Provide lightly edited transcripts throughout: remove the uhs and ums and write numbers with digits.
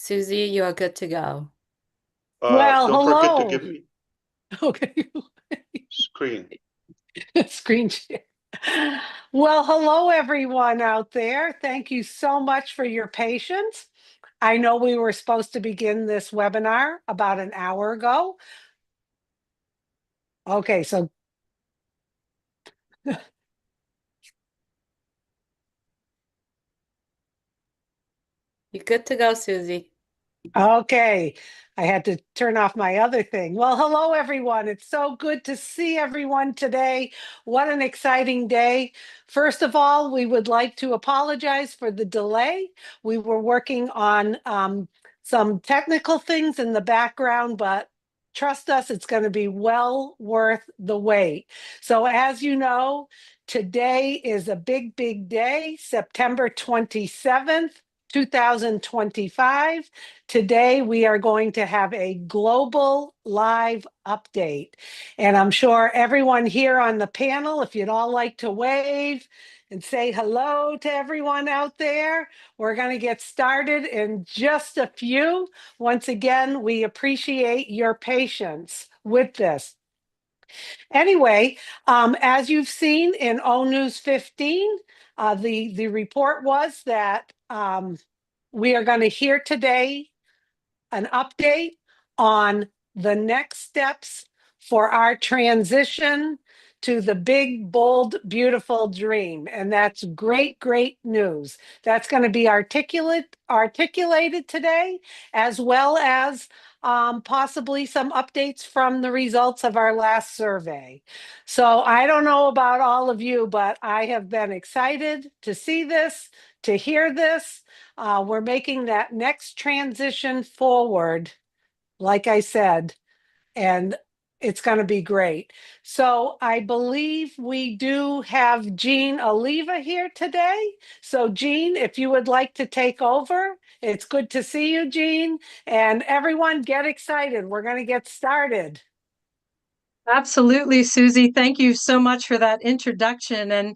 Susie, you are good to go. Well, Don't forget to hello. give me Okay. screen. Screen share. Well, hello, everyone out there. Thank you so much for your patience. I know we were supposed to begin this webinar about an hour ago. Okay, so You're good to go, Susie. okay, I had to turn off my other thing. Well, hello, everyone. It's so good to see everyone today. What an exciting day. First of all, we would like to apologize for the delay. We were working on some technical things in the background, but trust us, it's going to be well worth the wait. So as you know, today is a big, big day, September 27th. 2025. Today, we are going to have a global live update. And I'm sure everyone here on the panel, if you'd all like to wave and say hello to everyone out there, we're going to get started in just a few. Once again, we appreciate your patience with this. Anyway, as you've seen in O News 15, the report was that we are going to hear today an update on the next steps for our transition to the big, bold, beautiful dream. And that's great, great news. That's going to be articulated today, as well as possibly some updates from the results of our last survey. So I don't know about all of you, but I have been excited to see this, to hear this. We're making that next transition forward, like I said, and it's going to be great. So I believe we do have Jean Oliva here today. So Jean, if you would like to take over, it's good to see you, Jean. And everyone get excited. We're going to get started. Absolutely, Susie. Thank you so much for that introduction.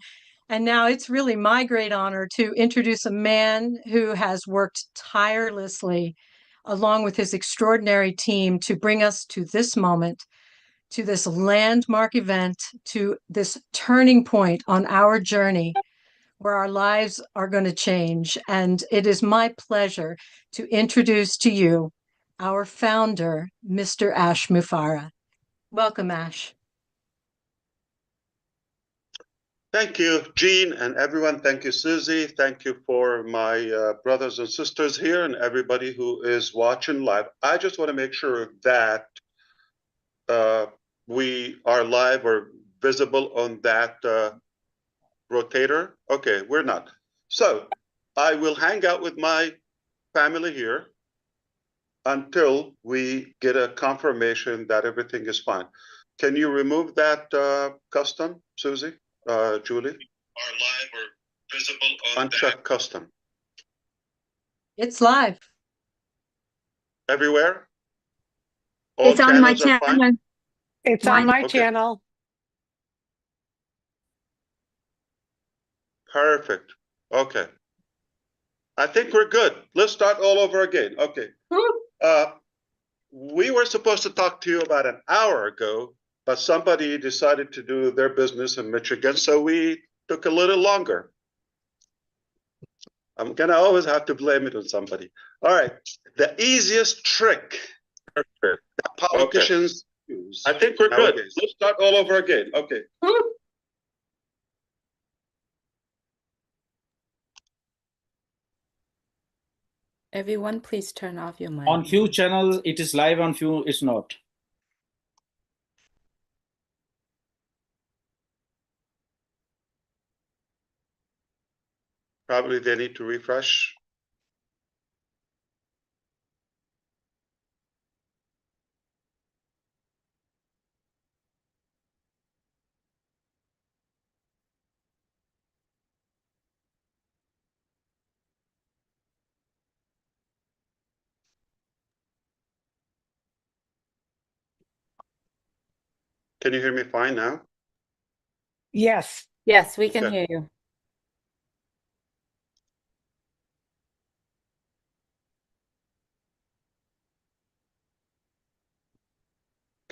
And now it's really my great honor to introduce a man who has worked tirelessly along with his extraordinary team to bring us to this moment, to this landmark event, to this turning point on our journey where our lives are going to change. And it is my pleasure to introduce to you our founder, Mr. Ash Mufareh. Welcome, Ash. Thank you, Jean, and everyone. Thank you, Susie. Thank you for my brothers and sisters here and everybody who is watching live. I just want to make sure that we are live or visible on that rotator. Okay, we're not. So I will hang out with my family here until we get a confirmation that everything is fine. Can you remove that custom, Susie? Julie? Are live or visible on uncheck custom. It's live. Everywhere? All it's on my channels are channel. fine? It's on my Okay. channel. Perfect. Okay. I think we're good. Let's start all over again. Okay. We were supposed to talk to you about an hour ago, but somebody decided to do their business in Michigan, so we took a little longer. I'm gonna always have to blame it on somebody. All right, the easiest trick that politicians use. I think we're good. Let's start all over again. Okay. Everyone, please turn off your mic. On few channels, it is live. On few, it's not. Probably they need to refresh. Can you hear me fine now? Yes. Yes, we can Okay. hear you.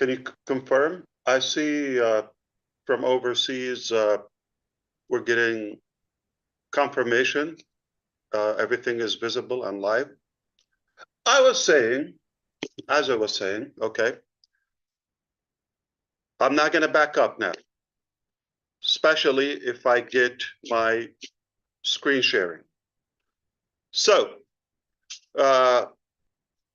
Can you confirm? I see from overseas, we're getting confirmation. Everything is visible and live. As I was saying, okay, I'm not going to back up now, especially if I get my screen sharing. So,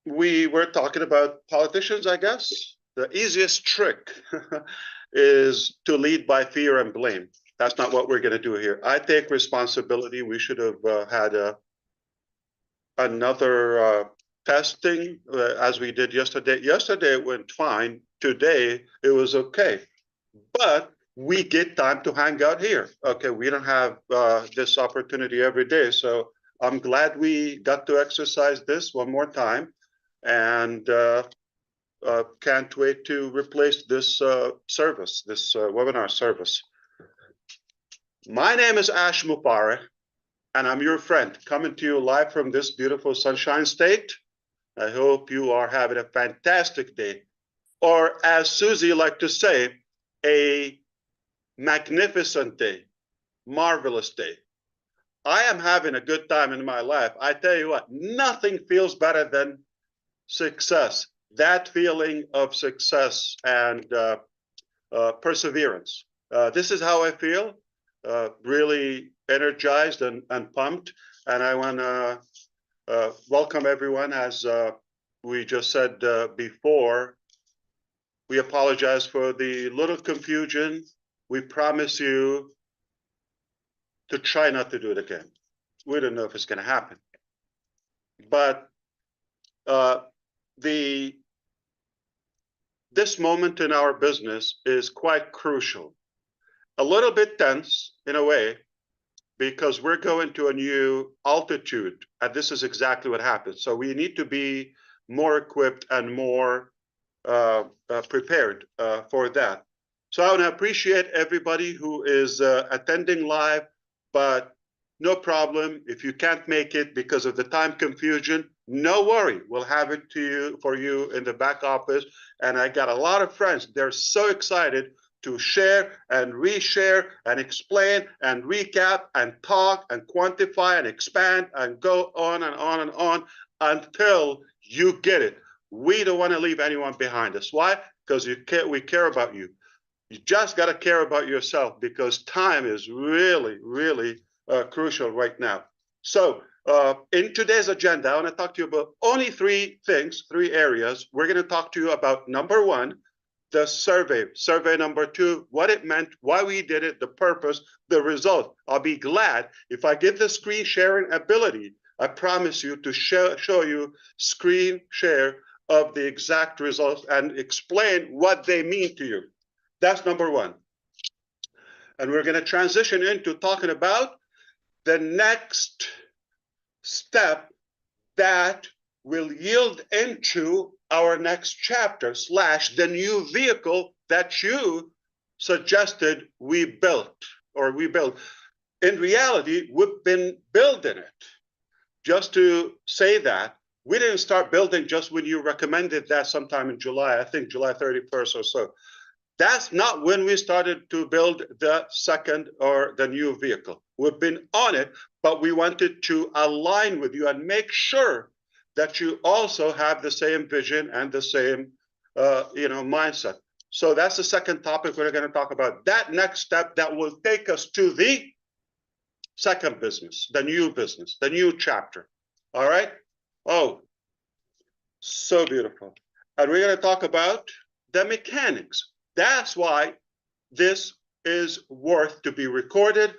we were talking about politicians, I guess. The easiest trick is to lead by fear and blame. That's not what we're going to do here. I take responsibility. We should have had another testing as we did yesterday. Yesterday it went fine. Today it was okay. But we get time to hang out here. Okay, we don't have this opportunity every day. So I'm glad we got to exercise this one more time. And can't wait to replace this service, this webinar service. My name is Ash Mufareh, and I'm your friend, coming to you live from this beautiful Sunshine State. I hope you are having a fantastic day, or as Susie liked to say, a magnificent day, marvelous day. I am having a good time in my life. I tell you what, nothing feels better than success. That feeling of success and perseverance. This is how I feel, really energized and pumped. And I want to welcome everyone. As we just said before, we apologize for the little confusion. We promise you to try not to do it again. We don't know if it's going to happen. But this moment in our business is quite crucial. A little bit tense in a way, because we're going to a new altitude, and this is exactly what happens. So we need to be more equipped and more prepared for that. So I want to appreciate everybody who is attending live, but no problem. If you can't make it because of the time confusion, no worry. We'll have it for you in the back office. And I got a lot of friends. They're so excited to share and reshare and explain and recap and talk and quantify and expand and go on and on and on until you get it. We don't want to leave anyone behind us. Why? Because we care about you. You just got to care about yourself, because time is really, really crucial right now. So in today's agenda, I want to talk to you about only three things, three areas. We're going to talk to you about number one, the survey number two, what it meant, why we did it, the purpose, the result. I'll be glad if I get the screen sharing ability. I promise you to show you screen share of the exact results and explain what they mean to you. That's number one. And we're going to transition into talking about the next step that will yield into our next chapter / the new vehicle that you suggested we built. In reality, we've been building it. Just to say that, we didn't start building just when you recommended that sometime in July, I think July 31st or so. That's not when we started to build the second or the new vehicle. We've been on it, but we wanted to align with you and make sure that you also have the same vision and the same mindset. So that's the second topic we're going to talk about. That next step that will take us to the second business, the new chapter. All right? Oh, so beautiful. And we're going to talk about the mechanics. That's why this is worth to be recorded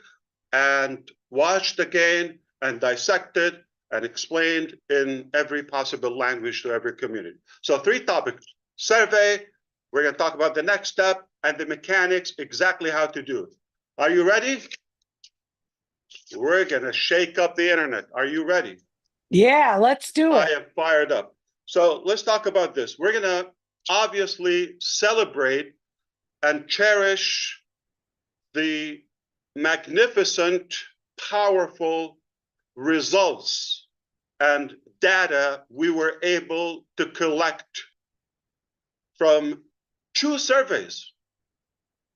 and watched again and dissected and explained in every possible language to every community. So three topics: survey, we're going to talk about the next step, and the mechanics, exactly how to do it. Are you ready? We're going to shake up the internet. Are you ready? Yeah, let's do I it. am fired up. So let's talk about this. We're going to obviously celebrate and cherish the magnificent, powerful results and data we were able to collect from 2 surveys.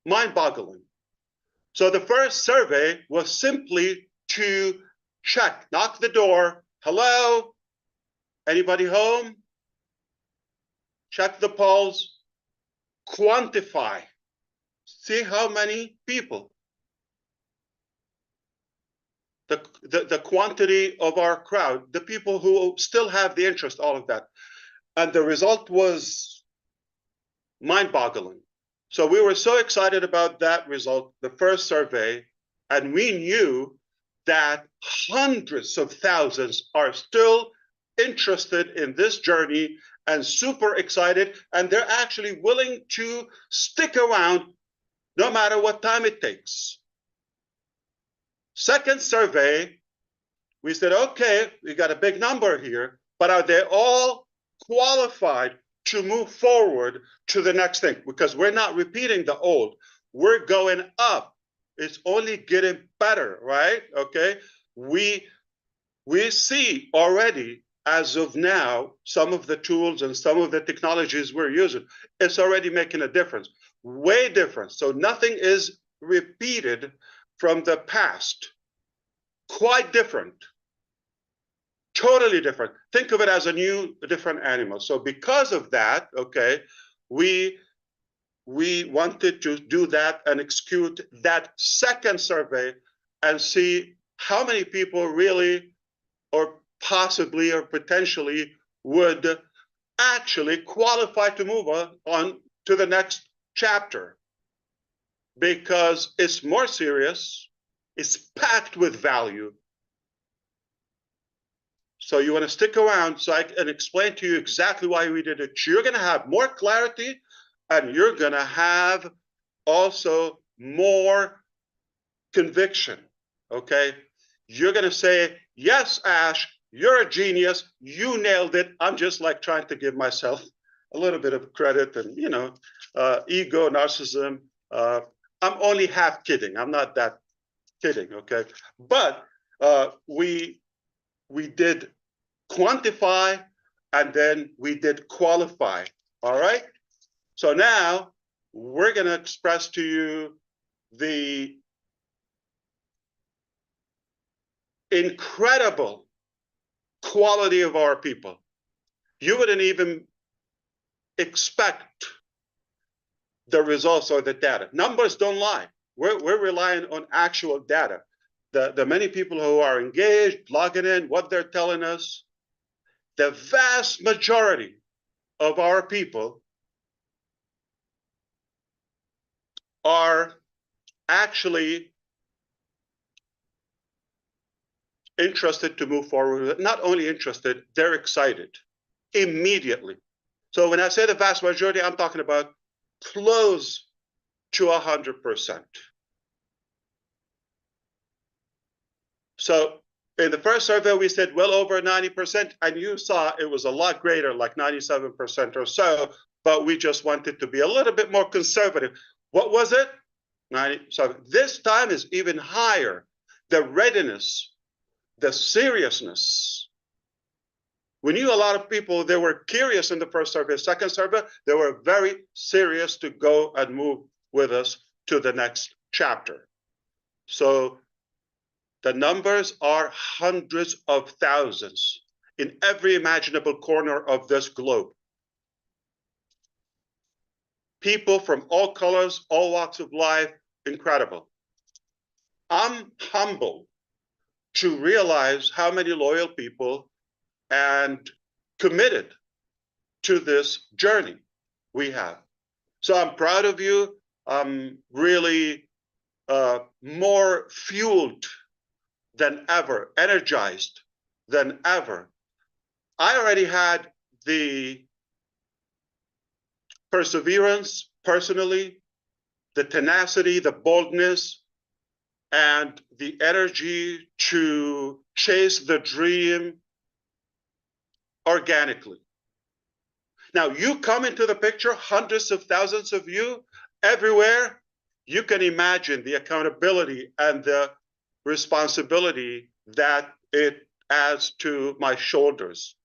Mind-boggling. So the first survey was simply to check, knock the door. Hello? Anybody home? Check the polls. Quantify. See how many people. The quantity of our crowd, the people who still have the interest, all of that. And the result was mind-boggling. So we were so excited about that result, the first survey, and we knew that hundreds of thousands are still interested in this journey and super excited, and they're actually willing to stick around no matter what time it takes. Second survey, we said, okay, we got a big number here, but are they all qualified to move forward to the next thing? Because we're not repeating the old, we're going up. It's only getting better, right? Okay, we see already, as of now, some of the tools and some of the technologies we're using, it's already making a difference, way different. So nothing is repeated from the past. Quite different. Totally different. Think of it as a new, different animal. So because of that, okay, we wanted to do that and execute that second survey and see how many people really, or possibly, or potentially would actually qualify to move on to the next chapter. Because it's more serious, it's packed with value. So you want to stick around so I can explain to you exactly why we did it. You're going to have more clarity, and you're going to have also more conviction, okay? You're going to say, yes, Ash, you're a genius. You nailed it. I'm just like trying to give myself a little bit of credit and, you know, ego, narcissism. I'm only half kidding. I'm not that kidding, okay? But we did quantify, and then we did qualify, all right? So now we're gonna express to you the incredible quality of our people. You wouldn't even expect the results or the data. Numbers don't lie. We're relying on actual data. The many people who are engaged, logging in, what they're telling us, the vast majority of our people are actually interested to move forward. Not only interested, they're excited immediately. So when I say the vast majority, I'm talking about close to 100%. So in the first survey, we said well over 90%, and you saw it was a lot greater, like 97% or so, but we just wanted to be a little bit more conservative. What was it? 90. So this time is even higher. The readiness, the seriousness. We knew a lot of people, they were curious in the first survey. Second survey, they were very serious to go and move with us to the next chapter. So the numbers are hundreds of thousands in every imaginable corner of this globe. People from all colors, all walks of life, incredible. I'm humbled to realize how many loyal people and committed to this journey we have. So I'm proud of you. I'm really more fueled than ever, energized than ever. I already had the perseverance personally, the tenacity, the boldness, and the energy to chase the dream organically. Now, you come into the picture, hundreds of thousands of you everywhere. You can imagine the accountability and the responsibility that it adds to my shoulders.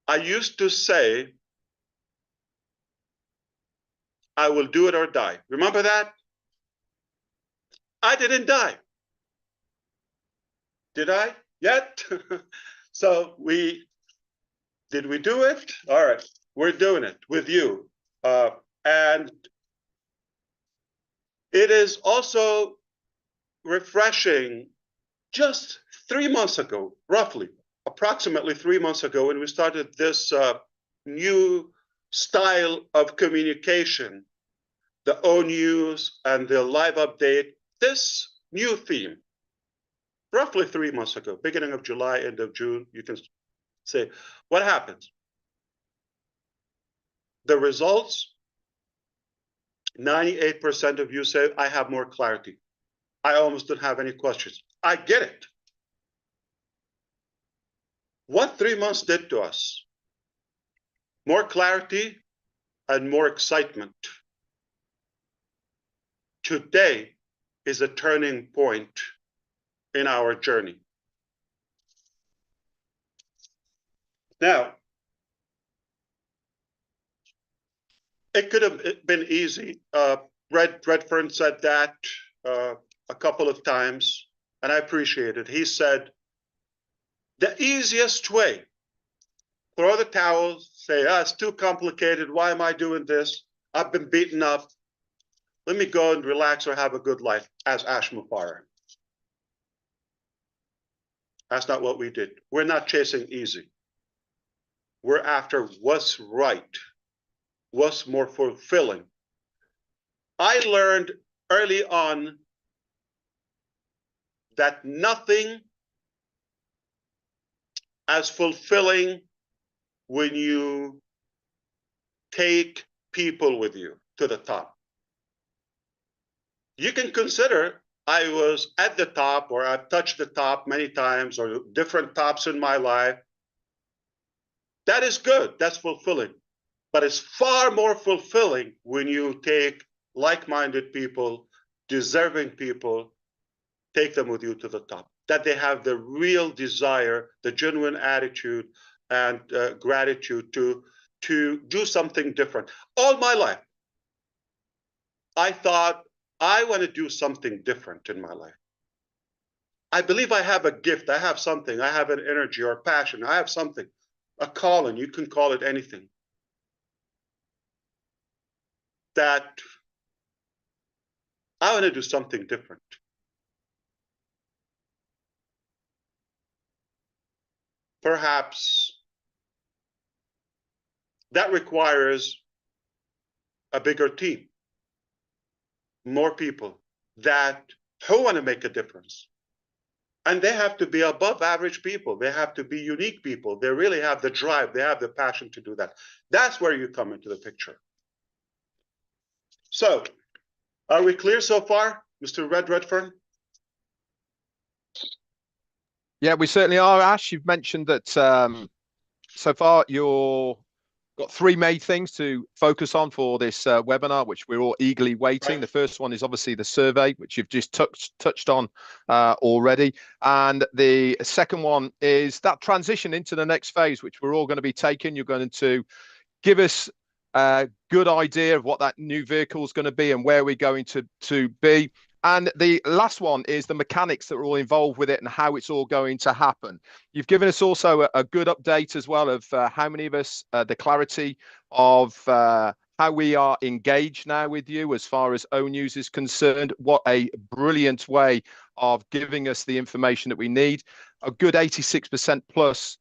I used to say I will do it or die. Remember that? I didn't die. Did I? Yet? So did we do it? All right, we're doing it with you. And it is also refreshing. Just 3 months ago, roughly, approximately 3 months ago, when we started this new style of communication, the O News and the live update, this new theme, roughly 3 months ago, beginning of July, end of June, you can say, what happens? The results, 98% of you say, I have more clarity. I almost don't have any questions. I get it. What 3 months did to us? More clarity and more excitement. Today is a turning point in our journey. Now, it could have been easy. Redfern said that a couple of times, and I appreciate it. He said, the easiest way, throw the towel, say, it's too complicated. Why am I doing this? I've been beaten up. Let me go and relax or have a good life as Ash Mufareh. That's not what we did. We're not chasing easy. We're after what's right, what's more fulfilling. I learned early on that nothing as fulfilling when you take people with you to the top. You can consider I was at the top, or I've touched the top many times, or different tops in my life. That is good, that's fulfilling. But it's far more fulfilling when you take like-minded people, deserving people, take them with you to the top. That they have the real desire, the genuine attitude and gratitude to do something different. All my life, I thought, I want to do something different in my life. I believe I have a gift, I have something, I have an energy or passion, I have something, a calling, you can call it anything. That I want to do something different. Perhaps that requires a bigger team, more people who want to make a difference. And they have to be above average people. They have to be unique people. They really have the drive. They have the passion to do that. That's where you come into the picture. So, are we clear so far, Mr. Redfern? Yeah, we certainly are, Ash. You've mentioned that so far you've got three main things to focus on for this webinar, which we're all eagerly waiting. Right. The first one is obviously the survey, which you've just touched on already. And the second one is that transition into the next phase, which we're all going to be taking. You're going to give us a good idea of what that new vehicle is going to be and where we're going to be. And the last one is the mechanics that are all involved with it and how it's all going to happen. You've given us also a good update as well of how many of us, the clarity of how we are engaged now with you as far as O News is concerned. What a brilliant way of giving us the information that we need. A good 86% plus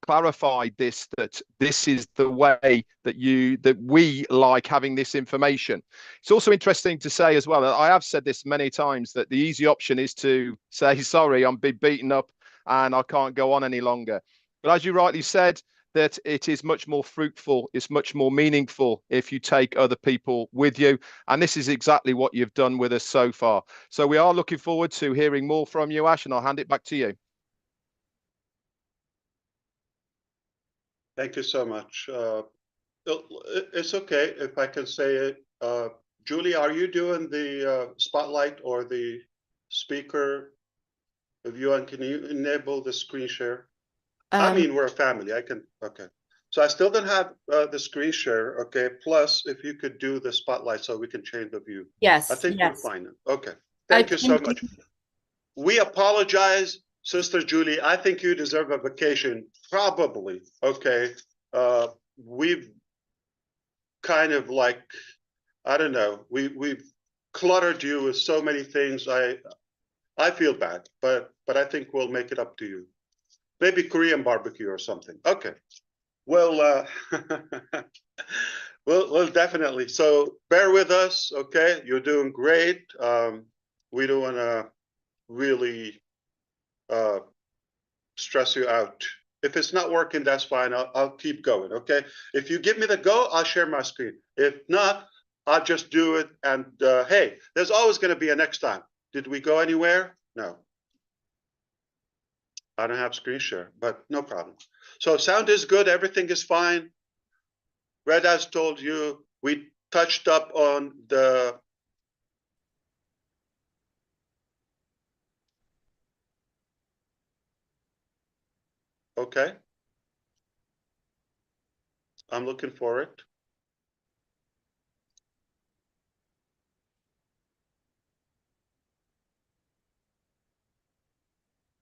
clarified that this is the way that we like having this information. It's also interesting to say as well, I have said this many times, that the easy option is to say, sorry, I'm beaten up and I can't go on any longer. But as you rightly said, that it is much more fruitful, it's much more meaningful if you take other people with you. And this is exactly what you've done with us so far. So we are looking forward to hearing more from you, Ash, and I'll hand it back to you. Thank you so much. It's okay if I can say it. Julie, are you doing the spotlight or the speaker view? And can you enable the screen share? I mean, we're a family. I can. Okay. So I still don't have the screen share, okay? Plus, if you could do the spotlight so we can change the view. Yes, I think yes. we're fine. Okay, thank you so much. We apologize, Sister Julie. I think you deserve a vacation, probably, okay? We've kind of like, I don't know, we've cluttered you with so many things. I feel bad, but I think we'll make it up to you. Maybe Korean barbecue or something. Okay. Well, we'll definitely. So bear with us, okay? You're doing great. We don't want to really stress you out. If it's not working, that's fine. I'll keep going, okay? If you give me the go, I'll share my screen. If not, I'll just do it. And hey, there's always going to be a next time. Did we go anywhere? No. I don't have screen share, but no problem. So sound is good. Everything is fine. Red has told you, we touched up on the okay. I'm looking for it.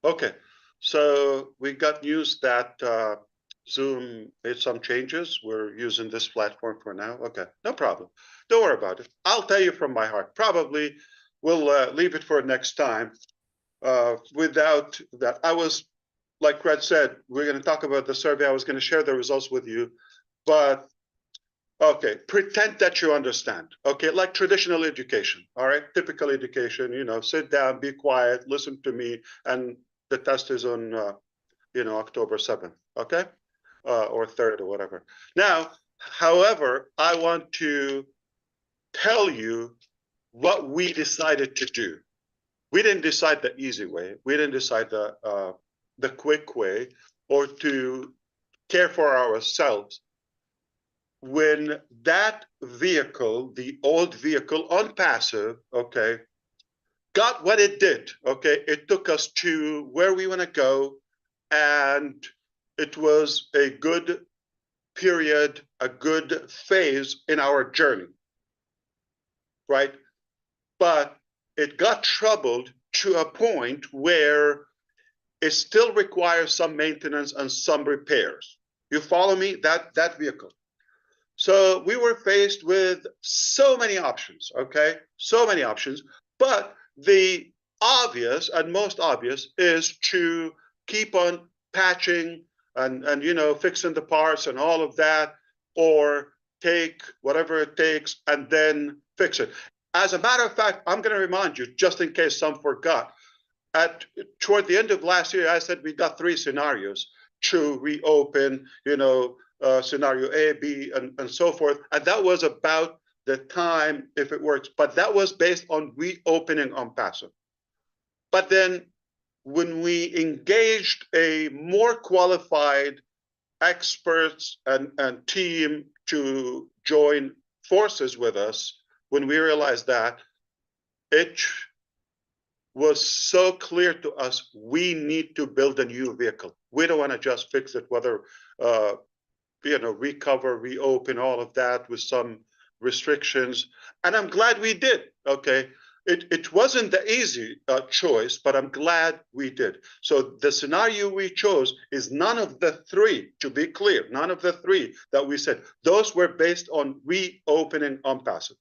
Okay, so we got news that Zoom made some changes. We're using this platform for now. Okay, no problem. Don't worry about it. I'll tell you from my heart. Probably we'll leave it for next time. Without that, I was, like Red said, we're going to talk about the survey. I was going to share the results with you, but okay, pretend that you understand. Okay, like traditional education, all right? Typical education, you know, sit down, be quiet, listen to me, and the test is on, October 7th, okay? Or 3rd or whatever. Now, however, I want to tell you what we decided to do. We didn't decide the easy way. We didn't decide the quick way or to care for ourselves. When that vehicle, the old vehicle on passive, okay, got what it did, okay, it took us to where we want to go, and it was a good period, a good phase in our journey, right? But it got troubled to a point where it still requires some maintenance and some repairs. You follow me? That vehicle. So we were faced with so many options, okay? So many options, but the obvious and most obvious is to keep on patching and fixing the parts and all of that, or take whatever it takes and then fix it. As a matter of fact, I'm going to remind you, just in case some forgot, toward the end of last year, I said we got 3 scenarios to reopen, scenario A, B, and so forth. And that was about the time, if it works, but that was based on reopening on passive. But then when we engaged a more qualified experts and team to join forces with us, when we realized that, it was so clear to us, we need to build a new vehicle. We don't want to just fix it, whether recover, reopen, all of that with some restrictions. And I'm glad we did, okay? It wasn't the easy choice, but I'm glad we did. So the scenario we chose is none of the 3, to be clear, none of the 3 that we said. Those were based on reopening on passive.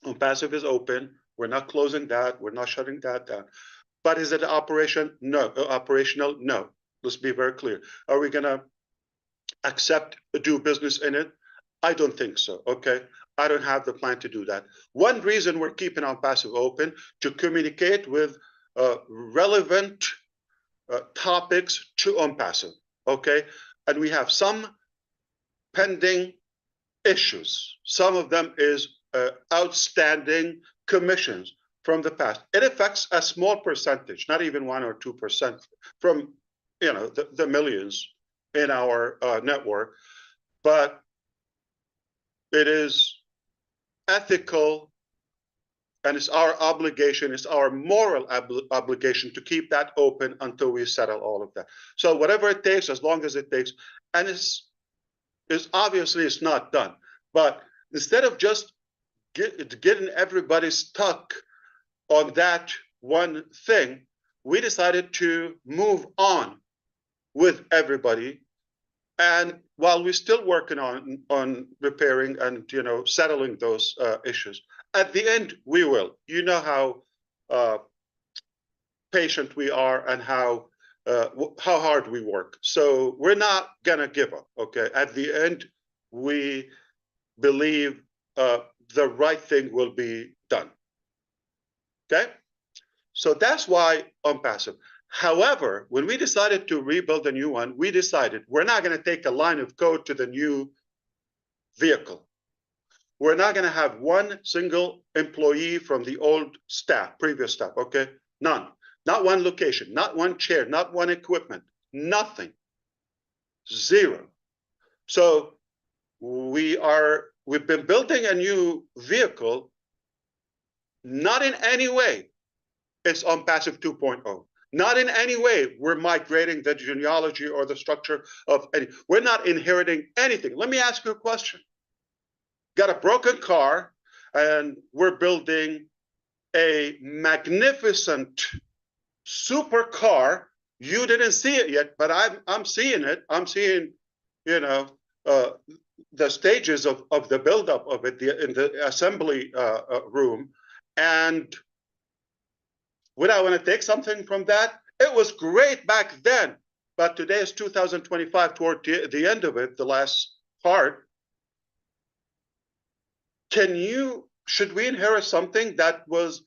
On passive is open. We're not closing that. We're not shutting that down. But is it operation? No. Operational? No. Let's be very clear. Are we going to do business in it? I don't think so, okay? I don't have the plan to do that. One reason we're keeping on passive open, to communicate with relevant topics to on passive, okay? And we have some pending issues. Some of them is outstanding commissions from the past. It affects a small percentage, not even 1 or 2% from the millions in our network, but it is ethical, and it's our obligation, it's our moral obligation to keep that open until we settle all of that. So whatever it takes, as long as it takes, and it's is obviously it's not done. But instead of just getting everybody stuck on that one thing, we decided to move on with everybody. And while we're still working on repairing and settling those issues, at the end we will. You know how patient we are and how hard we work. So we're not gonna give up. Okay. At the end, we believe the right thing will be done. Okay. So that's why OnPassive. However, when we decided to rebuild a new one, we decided we're not going to take a line of code to the new vehicle. We're not going to have one single employee from the old staff, previous staff, okay? None. Not one location, not one chair, not one equipment, nothing. Zero. So we've been building a new vehicle, not in any way it's OnPassive 2.0. Not in any way we're migrating the genealogy or the structure of any. We're not inheriting anything. Let me ask you a question. Got a broken car, and we're building a magnificent super car. You didn't see it yet, but I'm seeing it. I'm seeing, the stages of the buildup of it in the assembly room, and would I want to take something from that? It was great back then, but today is 2025, toward the end of it, the last part. Should we inherit something that was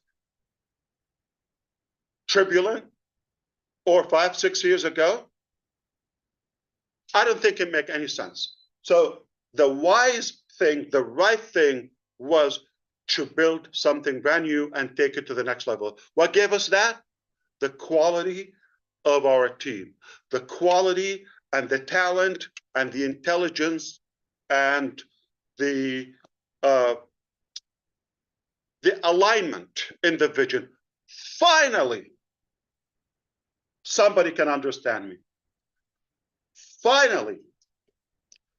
turbulent or 5-6 years ago? I don't think it makes any sense. So the wise thing, the right thing was to build something brand new and take it to the next level. What gave us that? The quality of our team, the quality and the talent and the intelligence and the alignment in the vision. Finally, somebody can understand me. Finally,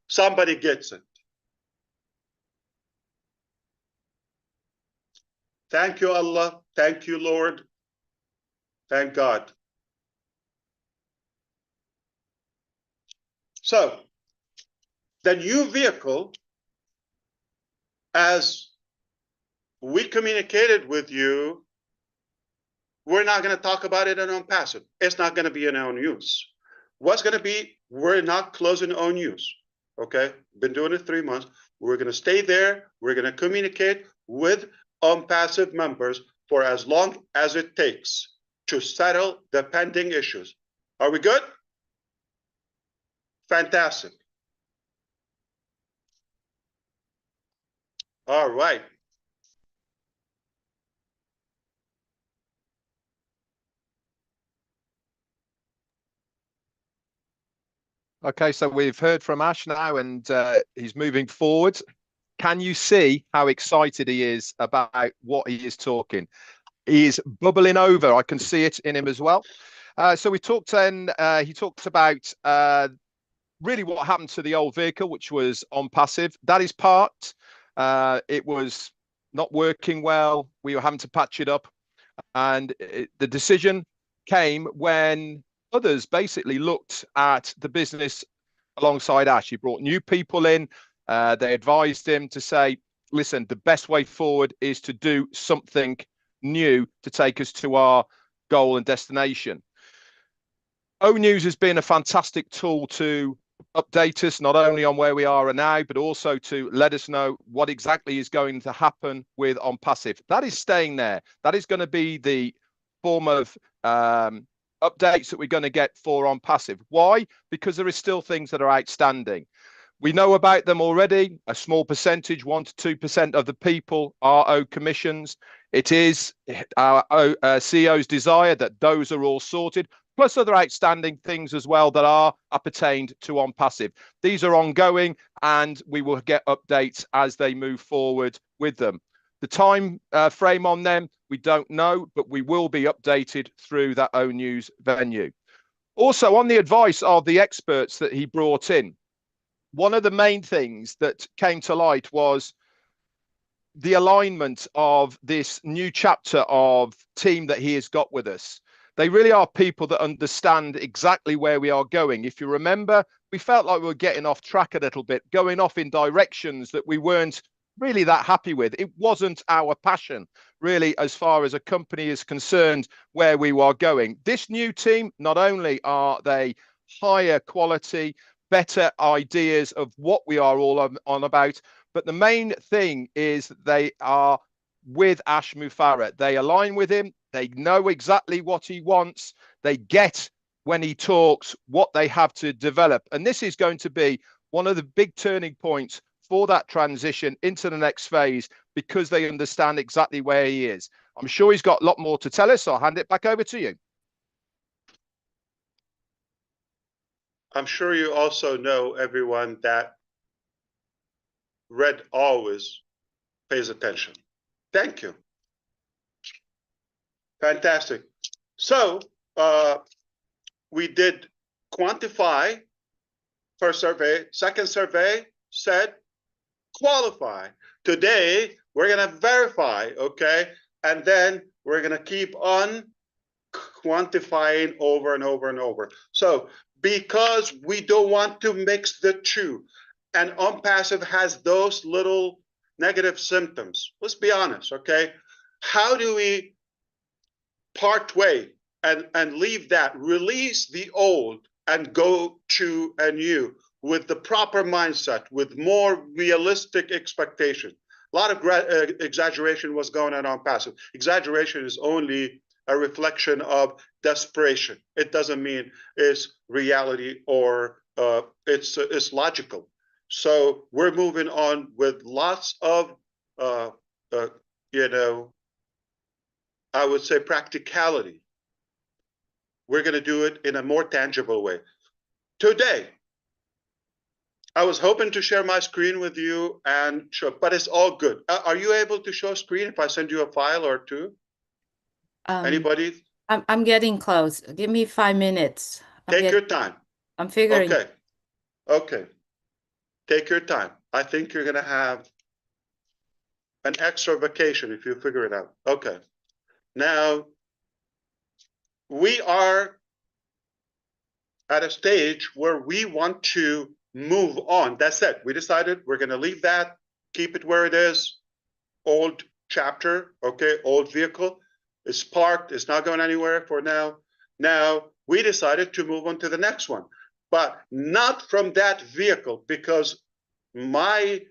somebody gets it. Thank you, Allah. Thank you, Lord. Thank God. So, the new vehicle, as we communicated with you, we're not going to talk about it in OnPassive. It's not going to be in our news. What's going to be, we're not closing our news. Okay? Been doing it 3 months. We're going to stay there. We're going to communicate with OnPassive members for as long as it takes to settle the pending issues. Are we good? Fantastic. All right. Okay, so we've heard from Ash now, and he's moving forward. Can you see how excited he is about what he is talking? He is bubbling over. I can see it in him as well. So we talked then, he talked about really what happened to the old vehicle, which was OnPassive. That is parked. It was not working well. We were having to patch it up. And the decision came when others basically looked at the business alongside Ash. He brought new people in. They advised him to say, listen, the best way forward is to do something new to take us to our goal and destination. ONews has been a fantastic tool to update us not only on where we are now, but also to let us know what exactly is going to happen with OnPassive. That is staying there. That is going to be the form of updates that we're going to get for OnPassive. Why? Because there is still things that are outstanding. We know about them already. A small percentage, 1 to 2% of the people are owed commissions. It is our CEO's desire that those are all sorted, plus other outstanding things as well that are appertained to OnPassive. These are ongoing, and we will get updates as they move forward with them. The time frame on them, we don't know, but we will be updated through that ONews venue. Also, on the advice of the experts that he brought in, one of the main things that came to light was the alignment of this new chapter of team that he has got with us. They really are people that understand exactly where we are going. If you remember, we felt like we were getting off track a little bit, going off in directions that we weren't really that happy with. It wasn't our passion, really, as far as a company is concerned, where we were going. This new team, not only are they higher quality, better ideas of what we are all on about, but the main thing is they are with Ash Mufareh. They align with him. They know exactly what he wants. They get when he talks what they have to develop. And this is going to be one of the big turning points for that transition into the next phase, because they understand exactly where he is. I'm sure he's got a lot more to tell us. So I'll hand it back over to you. I'm sure you also know, everyone, that Red always pays attention. Thank you. Fantastic. So we did quantify first survey. Second survey said qualify. Today, we're going to verify, okay? And then we're going to keep on quantifying over and over and over. So because we don't want to mix the two, and OnPassive has those little negative symptoms, let's be honest, okay? How do we part way and leave that, release the old and go to a new with the proper mindset, with more realistic expectation? A lot of exaggeration was going on OnPassive. Exaggeration is only a reflection of desperation. It doesn't mean it's reality or it's logical. So we're moving on with lots of, you know, I would say practicality. We're going to do it in a more tangible way. Today, I was hoping to share my screen with you and show, but it's all good. Are you able to show screen if I send you a file or two? Anybody? I'm getting close. Give me 5 minutes. Take your time. I'm figuring. Okay. Okay. Take your time. I think you're going to have an extra vacation if you figure it out. Okay. Now, we are at a stage where we want to move on. That's it. We decided we're going to leave that, keep it where it is. Old chapter, okay, old vehicle. It's parked. It's not going anywhere for now. Now, we decided to move on to the next one, but not from that vehicle, because my,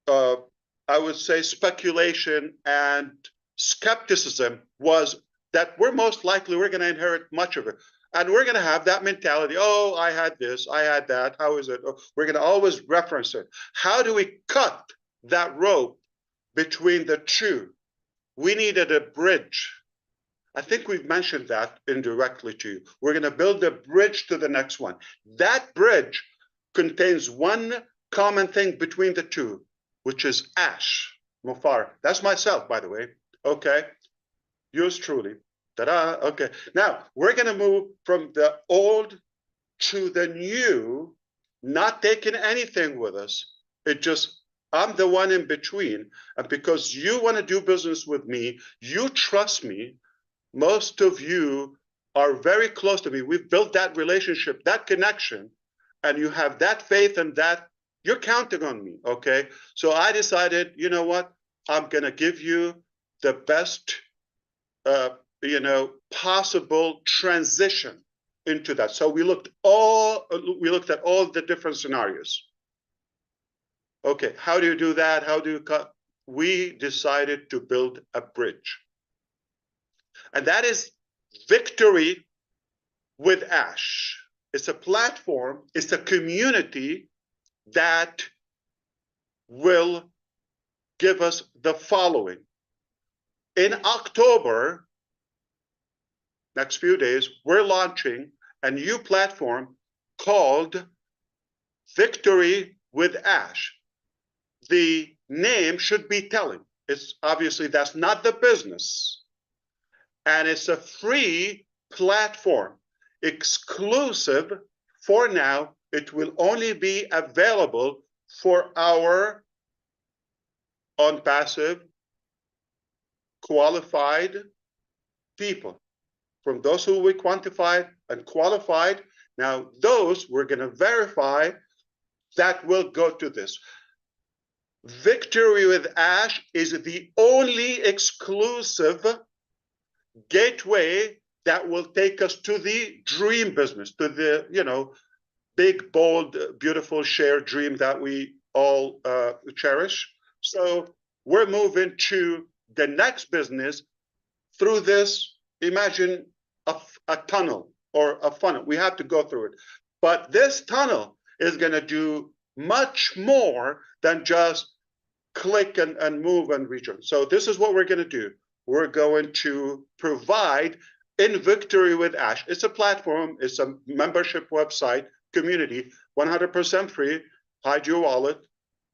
I would say, speculation and skepticism was that we're most likely we're going to inherit much of it. And we're going to have that mentality. Oh, I had this, I had that. How is it? Oh, we're going to always reference it. How do we cut that rope between the two? We needed a bridge. I think we've mentioned that indirectly to you. We're going to build a bridge to the next one. That bridge contains one common thing between the two, which is Ash Mufareh. That's myself, by the way. Okay. Yours truly. Ta-da. Okay. Now, we're going to move from the old to the new, not taking anything with us. It just, I'm the one in between. And because you want to do business with me, you trust me. Most of you are very close to me. We've built that relationship, that connection, and you have that faith and that you're counting on me. Okay. So I decided, you know what? I'm going to give you the best, you know, possible transition into that. So we looked at all the different scenarios. Okay, how do you do that? How do you cut? We decided to build a bridge. And that is Victory with Ash. It's a platform, it's a community that will give us the following. In October, next few days, we're launching a new platform called Victory with Ash. The name should be telling. It's obviously, that's not the business. And it's a free platform, exclusive for now, it will only be available for our on-passive qualified people. From those who we quantified and qualified, now those we're going to verify that will go to this. Victory with Ash is the only exclusive gateway that will take us to the dream business, to the, you know, big, bold, beautiful shared dream that we all cherish. So we're moving to the next business through this. Imagine a tunnel or a funnel. We have to go through it. But this tunnel is going to do much more than just click and move and return. So this is what we're going to do. We're going to provide in Victory with Ash. It's a platform. It's a membership website, community, 100% free. Hide your wallet.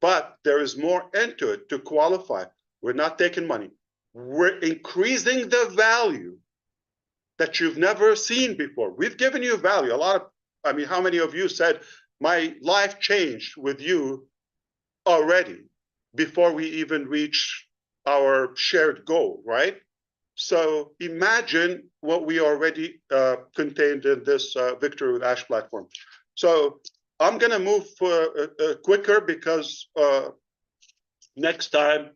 But there is more into it to qualify. We're not taking money. We're increasing the value that you've never seen before. We've given you value. I mean, how many of you said, my life changed with you already before we even reach our shared goal, right? So imagine what we already contained in this Victory with Ash platform. So I'm going to move quicker because next time,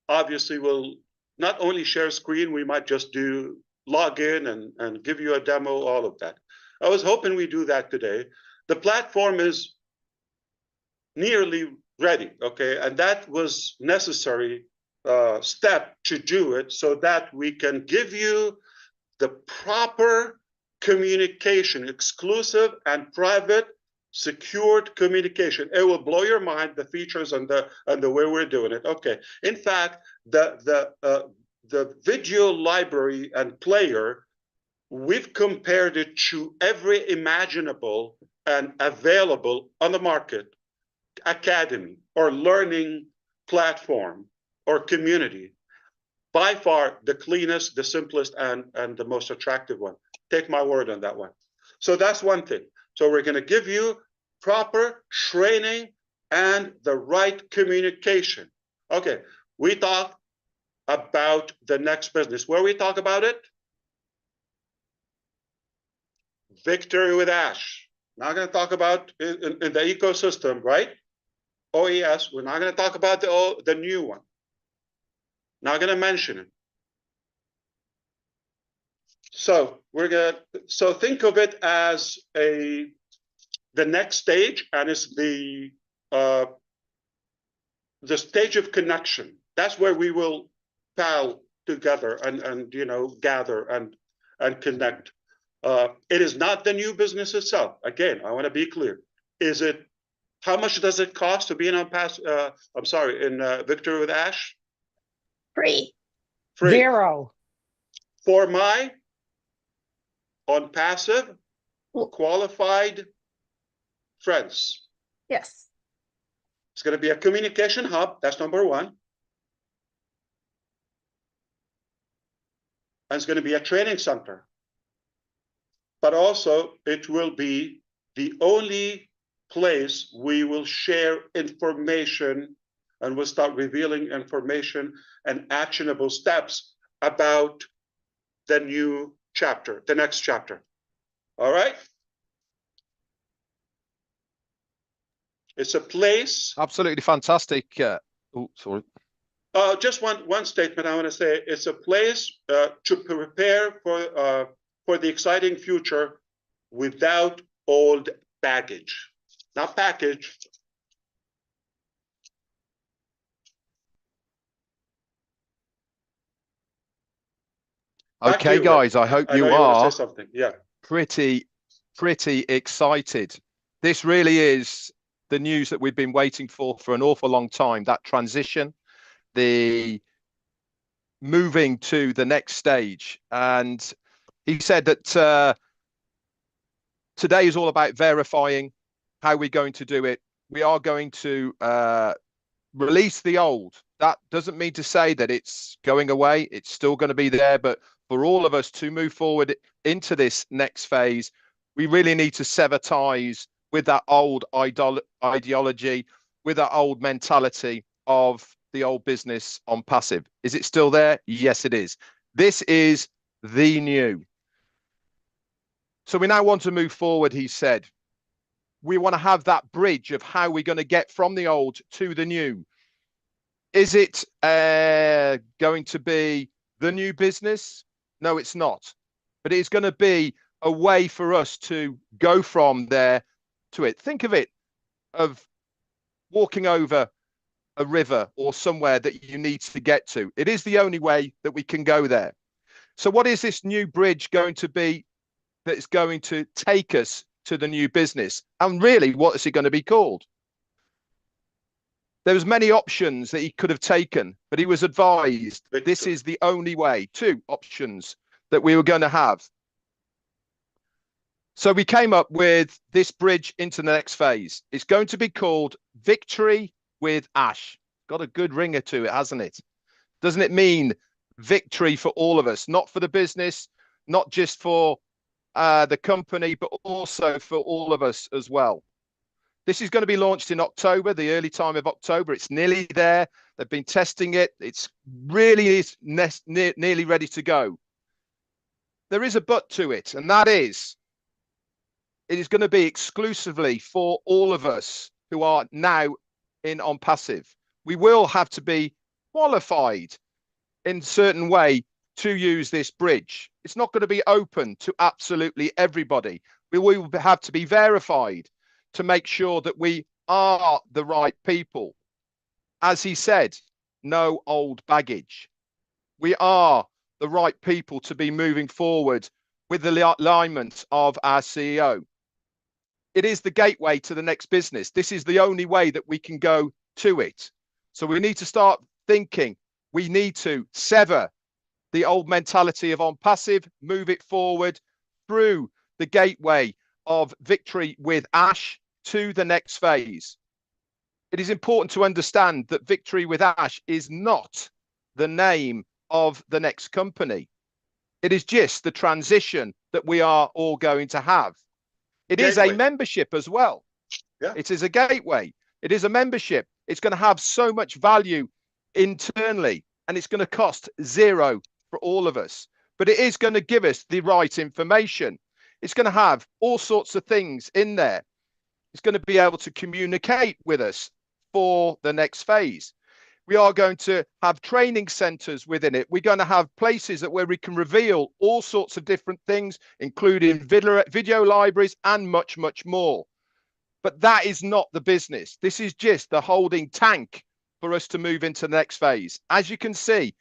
obviously, we'll not only share screen, we might just do log in and give you a demo, all of that. I was hoping we do that today. The platform is nearly ready, okay? And that was necessary step to do it so that we can give you the proper communication, exclusive and private, secured communication. It will blow your mind, the features and the way we're doing it. Okay. In fact, the video library and player, we've compared it to every imaginable and available on the market academy or learning platform or community. By far the cleanest, the simplest, and the most attractive one. Take my word on that one. So that's one thing. So we're going to give you proper training and the right communication. Okay, we talk about the next business. Where we talk about it? Victory with Ash. Not going to talk about in the ecosystem, right? OES. We're not going to talk about the new one. Not going to mention it. So think of it as the next stage, and it's the stage of connection. That's where we will pal together and you know, gather and connect. It is not the new business itself. Again, I want to be clear. Is it? How much does it cost to be in Victory with Ash? Free. Free. Zero. For my on passive qualified friends. Yes. It's going to be a communication hub. That's number one. And it's going to be a training center. But also, it will be the only place we will share information, and we'll start revealing information and actionable steps about the new chapter, the next chapter. All right? It's a place. Absolutely fantastic. Oh, sorry. Just one statement I want to say. It's a place to prepare for the exciting future without old baggage. Not package. Back to Okay, you, guys, I hope I you know you want to are say something. Yeah. pretty excited. This really is the news that we've been waiting for an awful long time. That transition, the moving to the next stage. And he said that today is all about verifying how we're going to do it. We are going to release the old. That doesn't mean to say that it's going away. It's still going to be there. But for all of us to move forward into this next phase, We really need to sever ties with that old ideology, with that old mentality of the old business on passive. Is it still there? Yes, it is. This is the new. So we now want to move forward, he said. We want to have that bridge of how we're going to get from the old to the new. Is it going to be the new business? No, it's not. But it's going to be a way for us to go from there to it. Think of it of walking over a river or somewhere that you need to get to. It is the only way that we can go there. So what is this new bridge going to be that's going to take us to the new business? And really, what is it going to be called? There was many options that he could have taken, but he was advised this is the only way. 2 options that we were going to have. So we came up with this bridge into the next phase. It's going to be called Victory with Ash. Got a good ringer to it, hasn't it? Doesn't it mean victory for all of us, not for the business, not just for the company, but also for all of us as well. This is going to be launched in October, the early time of October. It's nearly there. They've been testing it. It's really nearly ready to go. There is a but to it, and that is it is going to be exclusively for all of us who are now in on passive. We will have to be qualified in a certain way to use this bridge. It's not going to be open to absolutely everybody. We will have to be verified to make sure that we are the right people. As he said, no old baggage. We are the right people to be moving forward with the alignment of our CEO. It is the gateway to the next business. This is the only way that we can go to it. So we need to start thinking. We need to sever the old mentality of on passive, move it forward through the gateway of Victory with Ash to the next phase. It is important to understand that Victory with Ash is not the name of the next company. It is just the transition that we are all going to have. It is a membership as well. Yeah. It is a gateway. It is a membership. It's going to have so much value internally, and it's going to cost 0 for all of us. But it is going to give us the right information. It's going to have all sorts of things in there. It's going to be able to communicate with us for the next phase. We are going to have training centers within it. We're going to have places where we can reveal all sorts of different things, including video libraries and much, much more. But that is not the business. This is just the holding tank for us to move into the next phase. As you can see,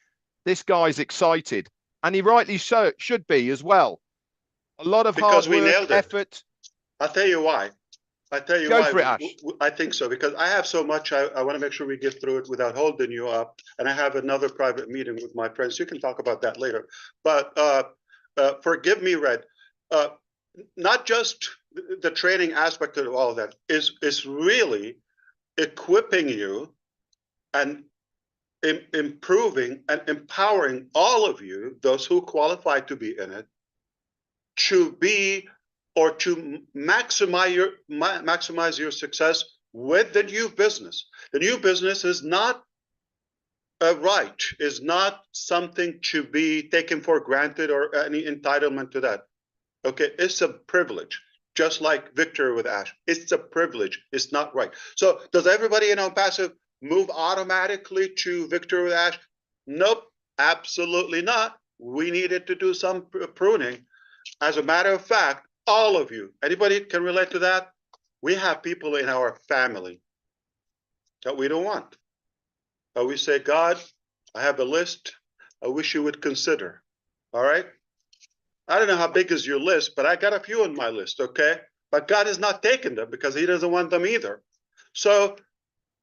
this guy's excited, and he rightly so should be as well. A lot of hard work, effort. I'll tell you why. I tell you Go why. for it, Ash. I think so, because I have so much. I want to make sure we get through it without holding you up. And I have another private meeting with my friends. You can talk about that later. But forgive me, Red. Not just the training aspect of all of that is really equipping you and improving and empowering all of you, those who qualify to be in it, to be or to maximize your success with the new business. The new business is not a right, is not something to be taken for granted or any entitlement to that. Okay, it's a privilege, just like Victory with Ash. It's a privilege, it's not right. So does everybody in OnPassive move automatically to Victory with Ash? Nope, absolutely not. We needed to do some pruning. As a matter of fact, all of you, anybody can relate to that? We have people in our family that we don't want. We say, God, I have a list I wish you would consider. All right? I don't know how big is your list, but I got a few on my list, okay? But God is not taking them because he doesn't want them either. So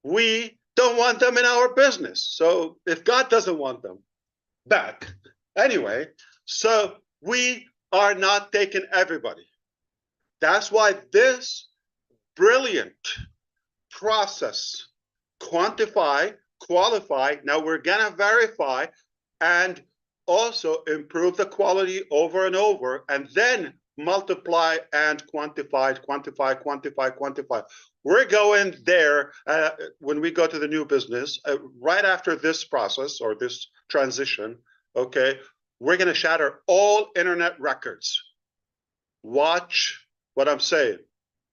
we don't want them in our business. So if God doesn't want them back, anyway, so we are not taking everybody. That's why this brilliant process, quantify, qualify, now we're gonna verify and also improve the quality over and over, and then multiply and quantify, quantify, quantify, quantify. We're going there when we go to the new business, right after this process or this transition, okay? We're gonna shatter all internet records. Watch what I'm saying.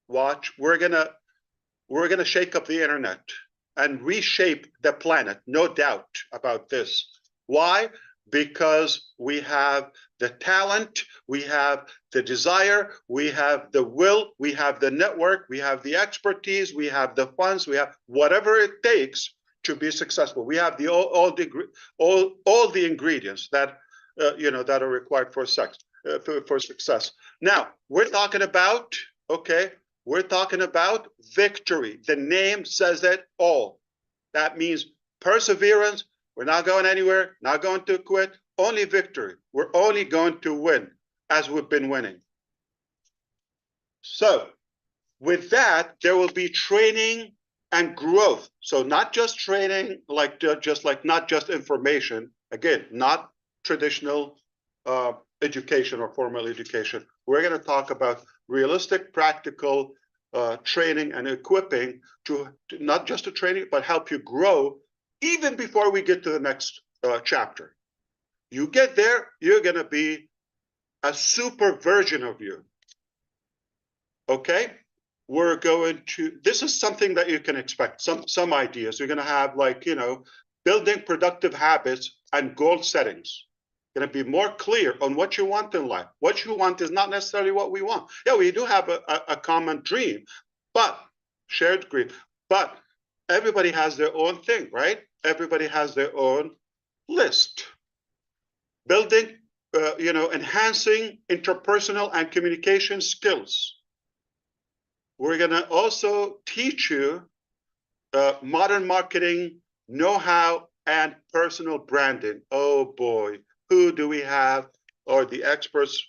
Watch, we're gonna shake up the internet and reshape the planet, no doubt about this. Why? Because we have the talent, we have the desire, we have the will, we have the network, we have the expertise, we have the funds, we have whatever it takes to be successful. We have all the ingredients that that are required for success. Now we're talking about we're talking about victory. The name says it all. That means perseverance. We're not going anywhere, not going to quit, only victory. We're only going to win as we've been winning. So with that, there will be training and growth. So not just training, not just information. Again, not traditional education or formal education. We're going to talk about realistic, practical training and equipping to not just to training, but help you grow even before we get to the next chapter. You get there, you're going to be a super version of you. Okay? We're going to, this is something that you can expect, some ideas. You're going to have building productive habits and goal settings. Going to be more clear on what you want in life. What you want is not necessarily what we want. Yeah, we do have a common dream, but shared dream. But everybody has their own thing, right? Everybody has their own list. Building, enhancing interpersonal and communication skills. We're going to also teach you modern marketing know-how and personal branding. Oh boy. Who do we have, or the experts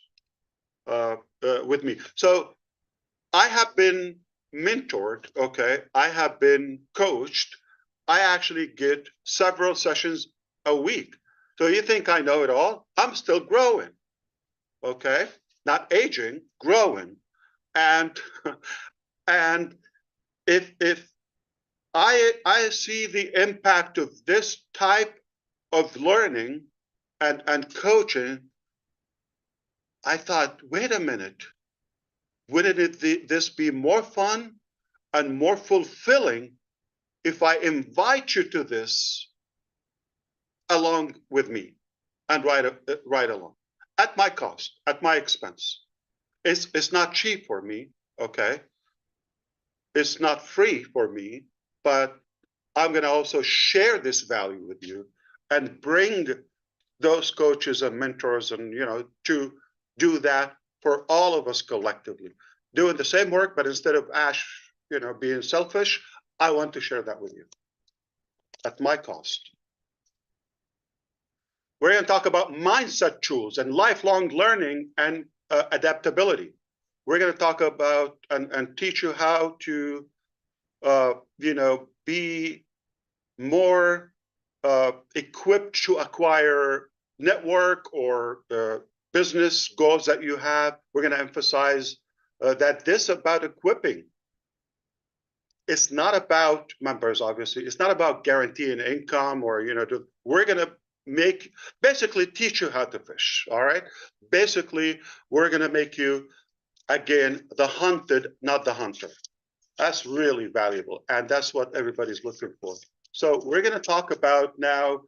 with me? So I have been mentored, okay? I have been coached. I actually get several sessions a week. So you think I know it all? I'm still growing, okay? Not aging, growing. And if I see the impact of this type of learning and coaching, I thought, wait a minute, wouldn't this be more fun and more fulfilling if I invite you to this along with me and ride along at my cost, at my expense? It's not cheap for me, okay? It's not free for me, but I'm going to also share this value with you and bring those coaches and mentors and to do that for all of us collectively, doing the same work, but instead of Ash being selfish, I want to share that with you at my cost. We're going to talk about mindset tools and lifelong learning and adaptability. We're going to talk about and teach you how to be more equipped to acquire network or business goals that you have. We're going to emphasize that this about equipping. It's not about members, obviously. It's not about guaranteeing income or, we're going to basically teach you how to fish, all right? Basically, we're going to make you, again, the hunted, not the hunter. That's really valuable, and that's what everybody's looking for. So we're going to talk about now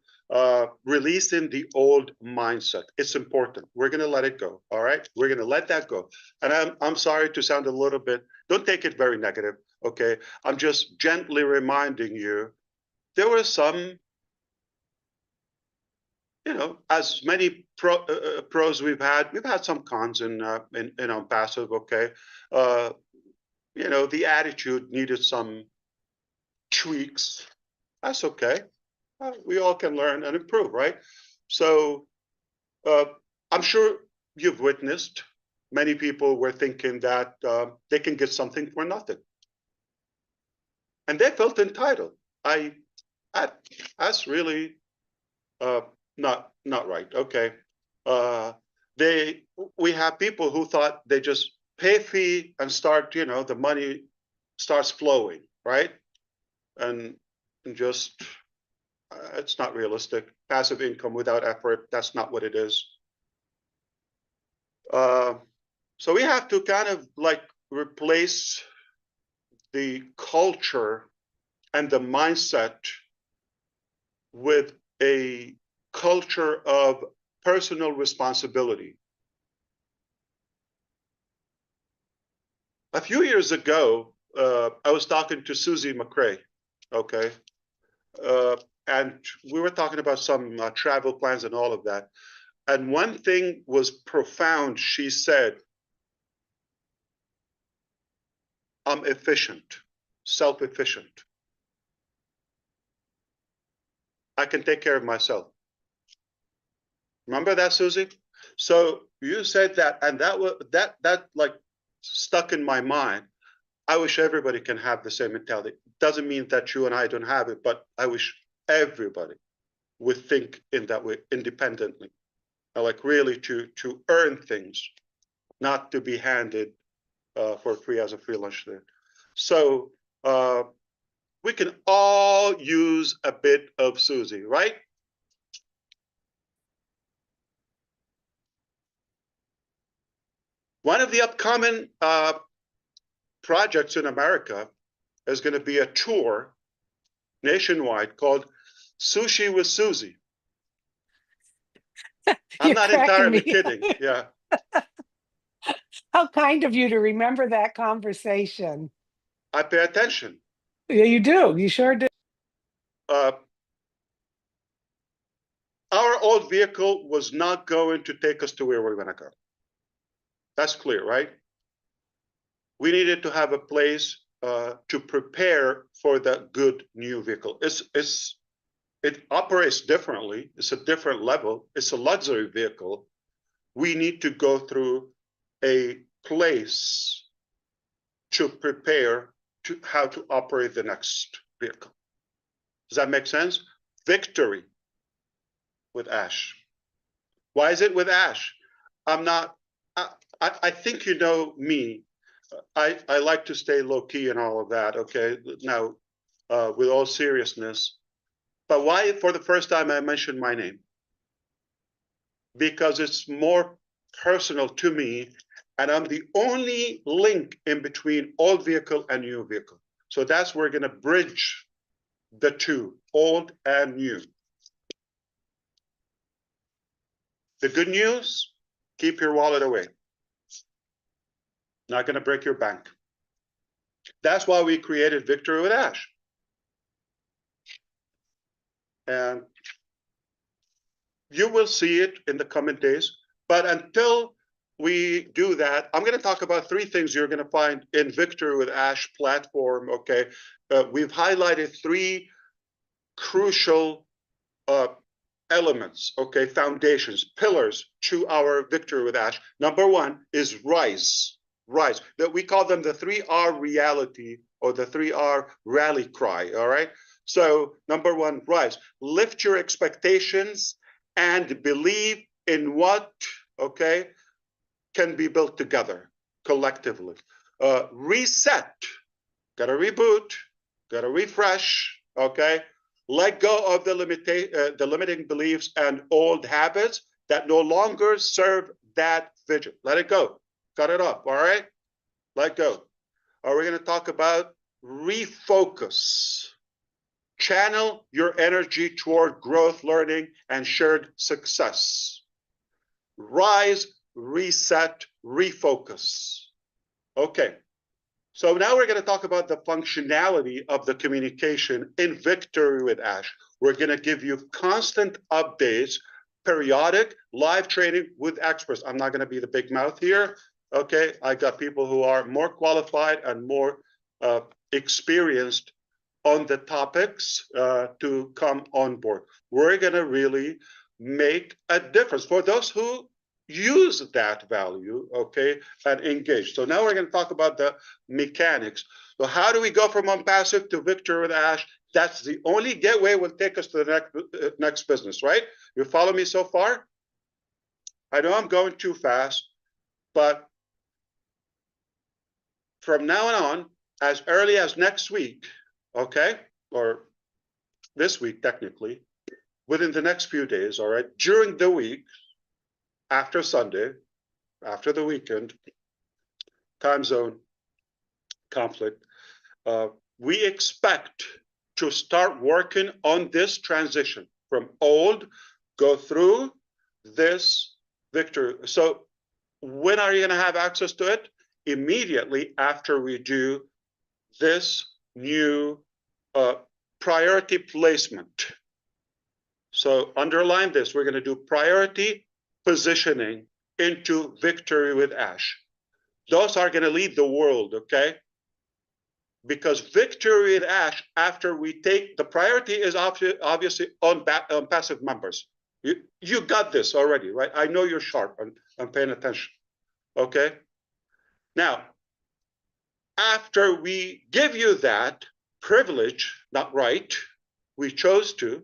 releasing the old mindset. It's important. We're going to let it go. All right. We're going to let that go. And I'm sorry to sound a little bit, don't take it very negative. Okay. I'm just gently reminding you, there were some, as many pros we've had some cons in passive. Okay. The attitude needed some tweaks. That's okay. We all can learn and improve, right? So I'm sure you've witnessed many people were thinking that they can get something for nothing. And they felt entitled. That's really not right. Okay. we have people who thought they just pay fee and start, the money starts flowing, right? And just, it's not realistic. Passive income without effort, that's not what it is. So we have to kind of like replace the culture and the mindset with a culture of personal responsibility. A few years ago, I was talking to Susie McCray, okay? And we were talking about some travel plans and all of that. And one thing was profound. She said, I'm efficient, self-efficient. I can take care of myself. Remember that, Susie? So you said that, and that like stuck in my mind. I wish everybody can have the same mentality. Doesn't mean that you and I don't have it, but I wish everybody would think in that way independently. Like really to earn things, not to be handed for free as a free lunch there. So we can all use a bit of Susie, right? One of the upcoming projects in America is going to be a tour nationwide called Sushi with Susie. I'm not entirely kidding. Yeah. How kind of you to remember that conversation. I pay attention. Yeah, you do. You sure do. Our old vehicle was not going to take us to where we're going to go. That's clear, right? We needed to have a place to prepare for the good new vehicle. It operates differently. It's a different level. It's a luxury vehicle. We need to go through a place to prepare to how to operate the next vehicle. Does that make sense? Victory with Ash. Why is it with Ash? I think you know me. I like to stay low key and all of that. Okay. Now, with all seriousness, but why for the first time I mentioned my name? Because it's more personal to me, and I'm the only link in between old vehicle and new vehicle. So that's where we're going to bridge the two, old and new. The good news, keep your wallet away. Not going to break your bank. That's why we created Victory with Ash. And you will see it in the coming days. But until we do that, I'm going to talk about three things you're going to find in Victory with Ash platform. Okay, we've highlighted three crucial elements, okay, foundations, pillars to our Victory with Ash. Number one is rise. Rise. That we call them the 3R reality or the 3R rally cry. All right. So number one, rise. Lift your expectations and believe in what, okay, can be built together collectively. Reset. Got to reboot. Got to refresh. Okay. Let go of the limiting beliefs and old habits that no longer serve that vision. Let it go. Cut it off. All right. Let go. Are we going to talk about refocus? Channel your energy toward growth, learning, and shared success. Rise, reset, refocus. Okay. So now we're going to talk about the functionality of the communication in Victory with Ash. We're going to give you constant updates, periodic live training with experts. I'm not going to be the big mouth here. Okay, I got people who are more qualified and more experienced on the topics to come on board. We're going to really make a difference for those who use that value, okay, and engage. So now we're going to talk about the mechanics. So how do we go from unpassive to Victory with Ash? That's the only gateway will take us to the next business, right? You follow me so far? I know I'm going too fast, but from now on, as early as next week, okay, or this week technically, within the next few days, all right, during the week, after Sunday, after the weekend, time zone conflict, we expect to start working on this transition from old, go through this victory. So when are you going to have access to it? Immediately after we do this new priority placement. So underline this, we're going to do priority positioning into Victory with Ash. Those are going to lead the world, okay? Because Victory with Ash, after we take, the priority is obviously on passive members. You got this already, right? I know you're sharp and paying attention, okay? Now, after we give you that privilege, not right, we chose to,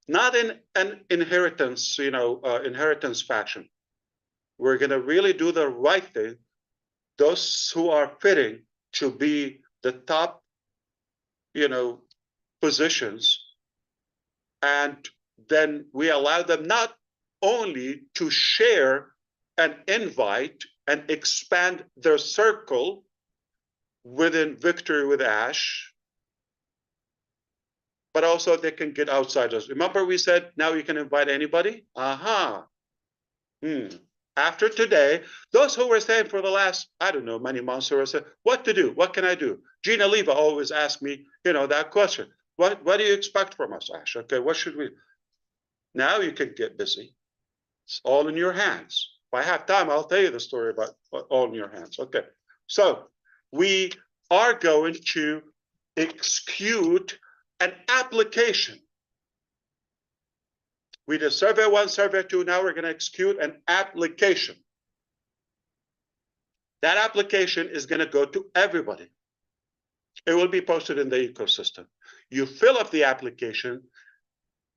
not in an inheritance, inheritance fashion. We're going to really do the right thing. Those who are fitting to be the top, positions, and then we allow them not only to share an invite and expand their circle within Victory with Ash, but also they can get outsiders. Remember we said now you can invite anybody? Aha. After today, those who were saying for the last, I don't know, many months or so, what to do? What can I do? Gina Leva always asks me, that question. What do you expect from us, Ash? Okay, what should we? Now you can get busy. It's all in your hands. If I have time, I'll tell you the story about all in your hands. Okay, so we are going to execute an application. We did survey 1, survey 2. Now we're going to execute an application. That application is going to go to everybody. It will be posted in the ecosystem. You fill up the application.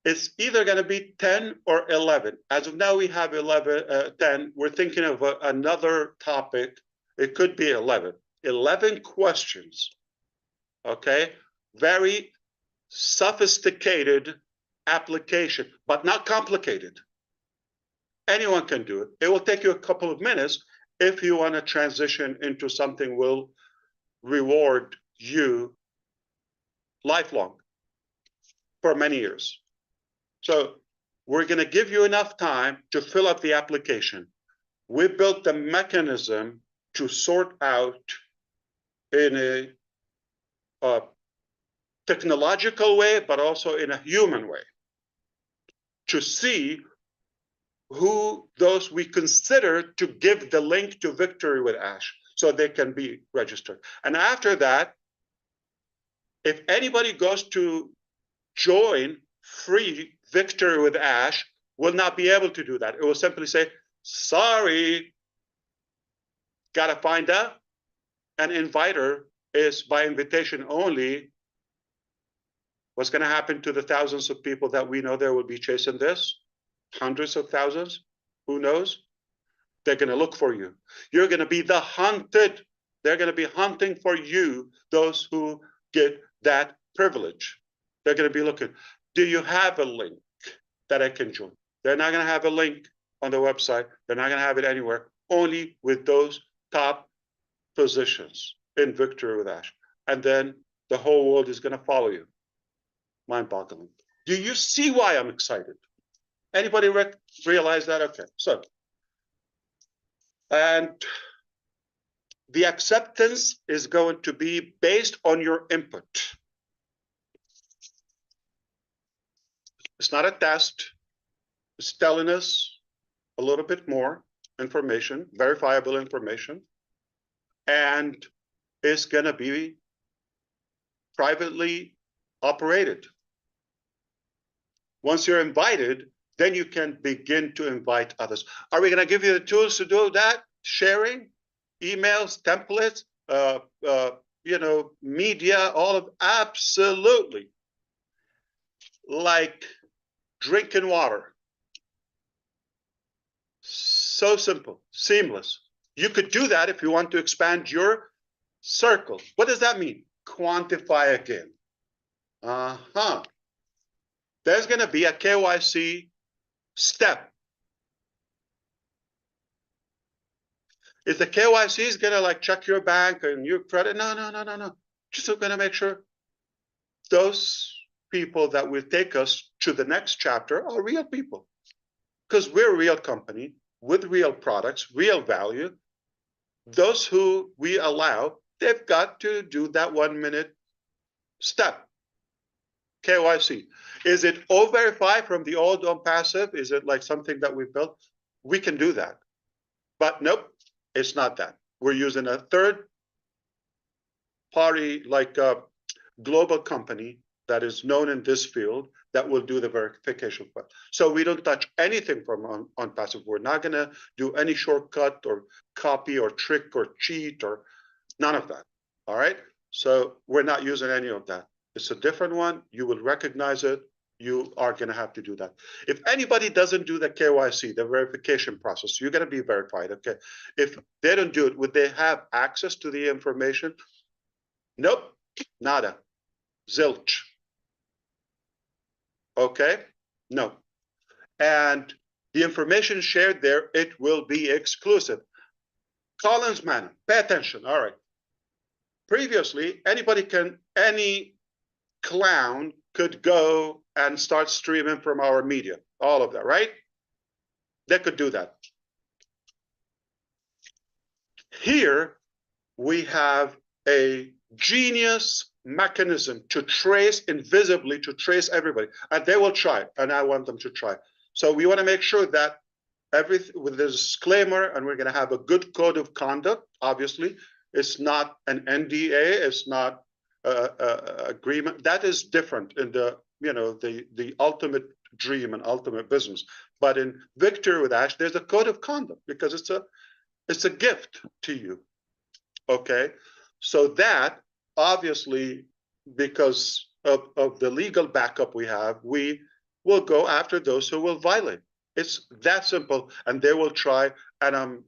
It's either going to be 10 or 11. As of now, we have 10. We're thinking of another topic. It could be 11. 11 questions. Okay? Very sophisticated application, but not complicated. Anyone can do it. It will take you a couple of minutes if you want to transition into something will reward you lifelong for many years. So we're going to give you enough time to fill up the application. We built the mechanism to sort out in a technological way, but also in a human way, to see who those we consider to give the link to Victory with Ash so they can be registered. And after that, if anybody goes to join free Victory with Ash, will not be able to do that. It will simply say, sorry, gotta find out. An inviter is by invitation only. What's going to happen to the thousands of people that we know there will be chasing this? Hundreds of thousands? Who knows? They're going to look for you. You're going to be the hunted. They're going to be hunting for you, those who get that privilege. They're going to be looking. Do you have a link that I can join? They're not going to have a link on the website. They're not going to have it anywhere. Only with those top positions in Victory with Ash. And then the whole world is going to follow you. Mind-boggling. Do you see why I'm excited? Anybody realize that? Okay, so, and the acceptance is going to be based on your input. It's not a test. It's telling us a little bit more information, verifiable information, and it's going to be privately operated. Once you're invited, then you can begin to invite others. Are we going to give you the tools to do that? Sharing, emails, templates, media, all of absolutely. Like drinking water. So simple, seamless. You could do that if you want to expand your circle. What does that mean? Quantify again. There's going to be a KYC step. Is the KYC going to like check your bank and your credit? No. Just going to make sure those people that will take us to the next chapter are real people. Because we're a real company with real products, real value. Those who we allow, they've got to do that 1 minute step. KYC. Is it O-Verify from the old OnPassive? Is it like something that we built? We can do that. But nope, it's not that. We're using a third party, like a global company that is known in this field that will do the verification part. So we don't touch anything from OnPassive. We're not going to do any shortcut or copy or trick or cheat or none of that. All right. So we're not using any of that. It's a different one. You will recognize it. You are going to have to do that. If anybody doesn't do the KYC, the verification process, you're going to be verified. Okay. If they don't do it, would they have access to the information? Nope. Nada. Zilch. Okay. No. And the information shared there, it will be exclusive. Collins Manor, pay attention. All right. Previously, any clown could go and start streaming from our media, all of that, right? They could do that. Here, we have a genius mechanism to trace invisibly, to trace everybody, and they will try, and I want them to try. So we want to make sure that everything with the disclaimer, and we're going to have a good code of conduct. Obviously, it's not an NDA, it's not agreement. That is different in the the ultimate dream and ultimate business. But in Victory with Ash, there's a code of conduct because it's a gift to you. Okay, so that obviously, because of the legal backup we have, we will go after those who will violate. It's that simple, and they will try, and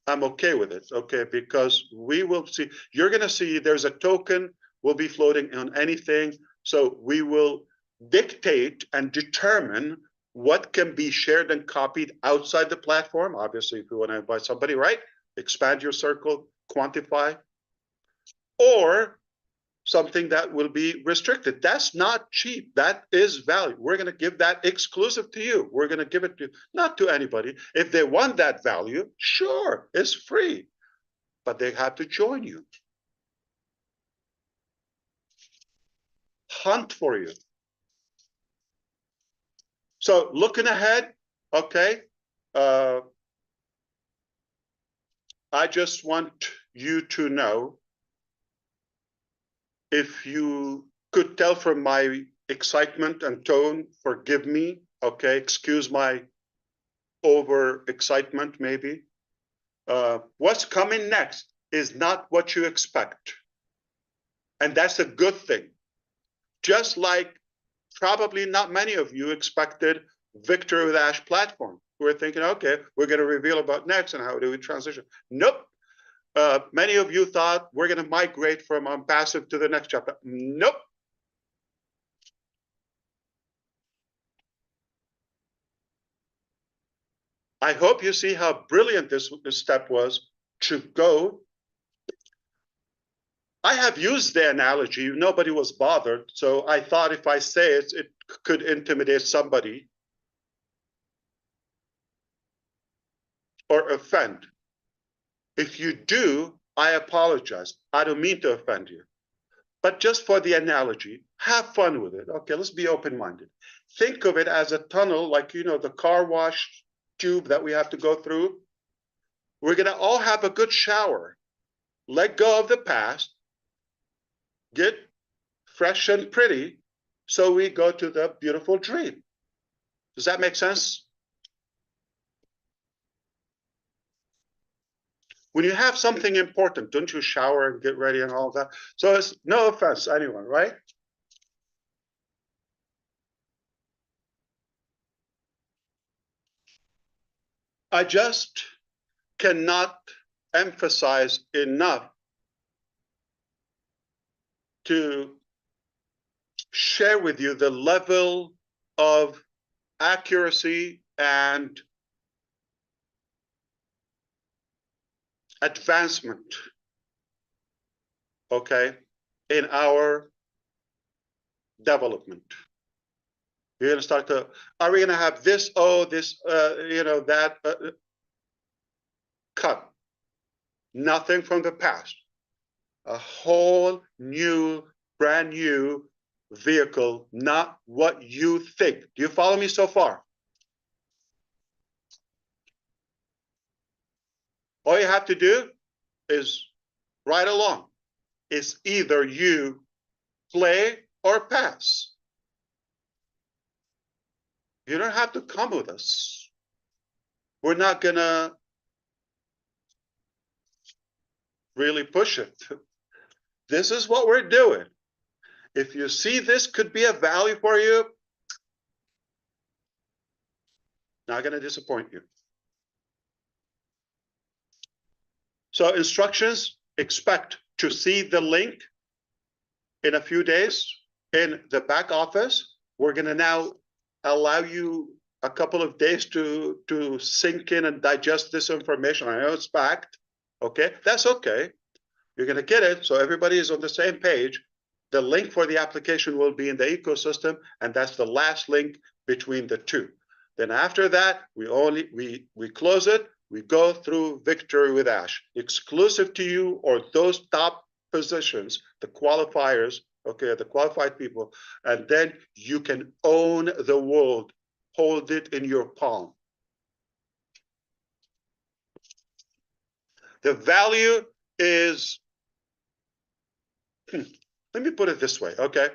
I'm okay with it, okay, because we will see, you're going to see there's a token will be floating on anything, so we will dictate and determine what can be shared and copied outside the platform. Obviously, if you want to invite somebody, right, expand your circle, quantify, or something that will be restricted. That's not cheap. That is value. We're going to give that exclusive to you. We're going to give it to not to anybody. If they want that value, sure, it's free, but they have to join you. Hunt for you. So looking ahead, okay, I just want you to know, if you could tell from my excitement and tone, forgive me, okay, excuse my over excitement maybe. What's coming next is not what you expect. And that's a good thing. Just like probably not many of you expected Victory with Ash platform. We're thinking, okay, we're going to reveal about next and how do we transition. Nope. Many of you thought we're going to migrate from OnPassive to the next chapter. Nope. I hope you see how brilliant this step was to go. I have used the analogy, nobody was bothered, so I thought if I say it, it could intimidate somebody or offend. If you do, I apologize. I don't mean to offend you. But just for the analogy, have fun with it. Okay, let's be open-minded. Think of it as a tunnel, like, the car wash tube that we have to go through. We're going to all have a good shower. Let go of the past. Get fresh and pretty, so we go to the beautiful dream. Does that make sense? When you have something important, don't you shower and get ready and all that? So it's no offense, anyone, right? I just cannot emphasize enough to share with you the level of accuracy and advancement, okay, in our development. You're going to start to, are we going to have this, that, cut. Nothing from the past. A whole new, brand new vehicle, not what you think. Do you follow me so far? All you have to do is ride along. It's either you play or pass. You don't have to come with us. We're not gonna really push it. This is what we're doing. If you see this could be a value for you, not gonna disappoint you. So instructions, expect to see the link in a few days in the back office. We're gonna now allow you a couple of days to sink in and digest this information. I know it's packed, okay? That's okay. You're gonna get it, so everybody is on the same page. The link for the application will be in the ecosystem, and that's the last link between the two. Then after that, we close it, we go through Victory with Ash, exclusive to you or those top positions, the qualifiers, okay, the qualified people, and then you can own the world, hold it in your palm. The value is, let me put it this way, okay?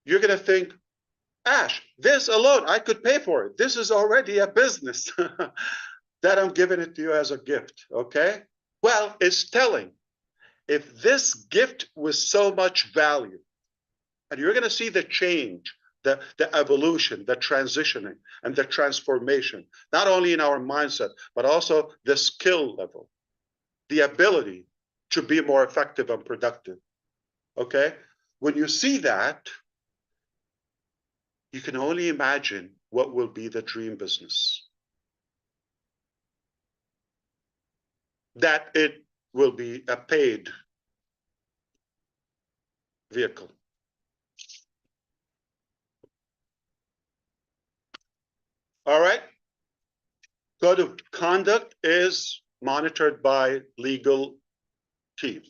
You're gonna think, Ash, this alone, I could pay for it. This is already a business that I'm giving it to you as a gift, okay? Well, it's telling. If this gift was so much value, and you're gonna see the change, the evolution, the transitioning, and the transformation, not only in our mindset, but also the skill level, the ability to be more effective and productive, okay? When you see that, you can only imagine what will be the dream business. That it will be a paid vehicle. All right. Code of conduct is monitored by legal team.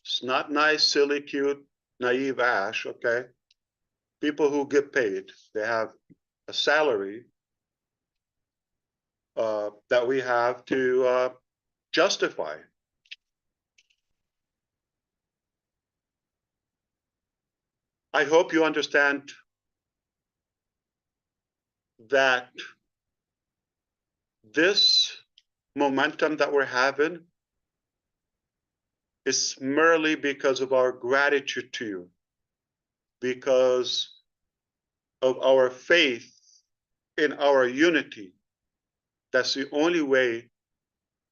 It's not nice, silly, cute, naive Ash, okay? People who get paid, they have a salary that we have to justify. I hope you understand that this momentum that we're having is merely because of our gratitude to you, because of our faith in our unity. That's the only way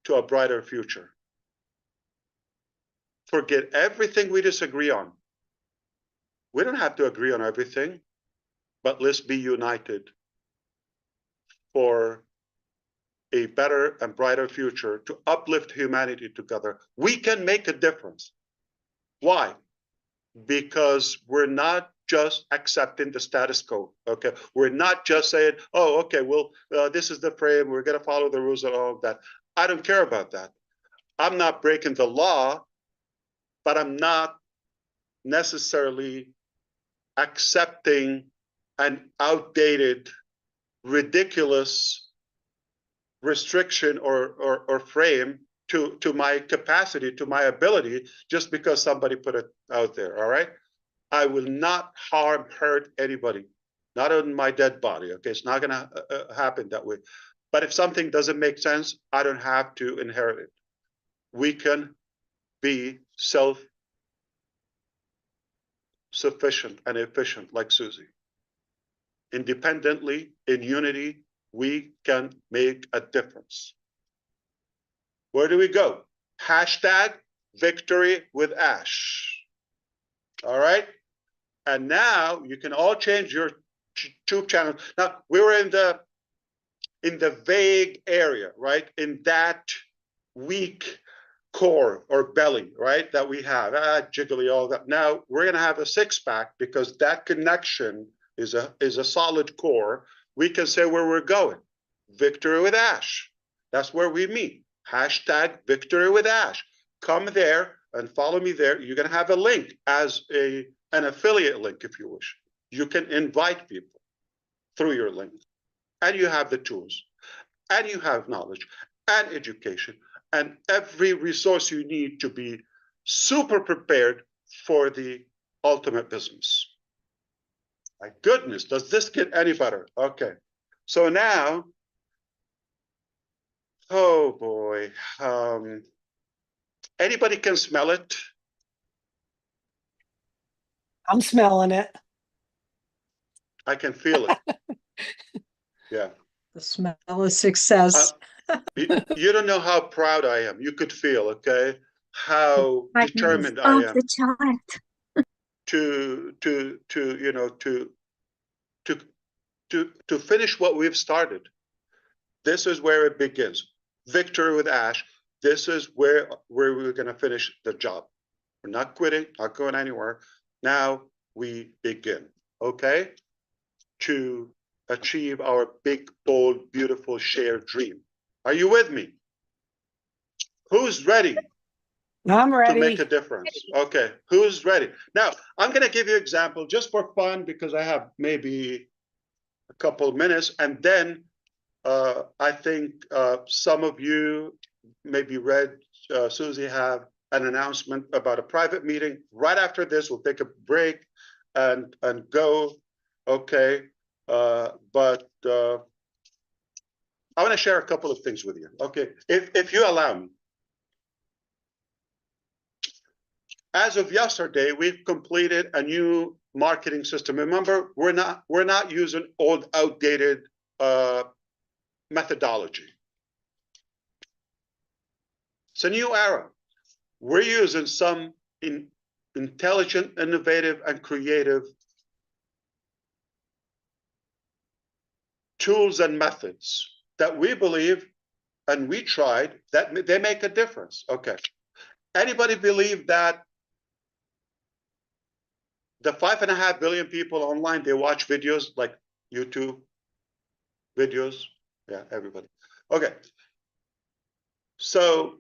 to a brighter future. Forget everything we disagree on. We don't have to agree on everything, but let's be united for a better and brighter future to uplift humanity together. We can make a difference. Why? Because we're not just accepting the status quo, okay? We're not just saying, oh, okay, well, this is the frame, we're gonna follow the rules and all of that. I don't care about that. I'm not breaking the law, but I'm not necessarily accepting an outdated, ridiculous restriction or frame to my capacity, to my ability, just because somebody put it out there, all right? I will not hurt anybody, not on my dead body, okay? It's not gonna happen that way. But if something doesn't make sense, I don't have to inherit it. We can be self-sufficient and efficient like Susie. Independently, in unity, we can make a difference. Where do we go? Hashtag victory with Ash. All right. And now you can all change your YouTube channel. Now we were in the vague area, right? In that weak core or belly, right? That we have, jiggly, all that. Now we're gonna have a six-pack because that connection is a solid core. We can say where we're going. Victory with Ash. That's where we meet. Hashtag victory with Ash. Come there and follow me there. You're gonna have a link as an affiliate link, if you wish. You can invite people through your link, and you have the tools, and you have knowledge and education and every resource you need to be super prepared for the ultimate business. My goodness, does this get any better? Okay, so now, oh boy, anybody can smell it? I'm smelling it. I can feel it. Yeah. The smell of success. You don't know how proud I am. You could feel, okay, how determined I am the child. to finish what we've started. This is where it begins. Victory with Ash. This is where we're going to finish the job. We're not quitting, not going anywhere. Now we begin, okay, to achieve our big, bold, beautiful shared dream. Are you with me? Who's ready I'm to ready. make a difference? Okay, who's ready? Now, I'm going to give you an example just for fun because I have maybe a couple of minutes, and then I think some of you maybe read Susie have an announcement about a private meeting. Right after this, we'll take a break and go. Okay, but I want to share a couple of things with you. Okay, if you allow me. As of yesterday, we've completed a new marketing system. Remember, we're not using old, outdated methodology. It's a new era. We're using some intelligent, innovative, and creative tools and methods that we believe and we tried that they make a difference. Okay. Anybody believe that the 5.5 billion people online, they watch videos like YouTube videos? Yeah, everybody. Okay. So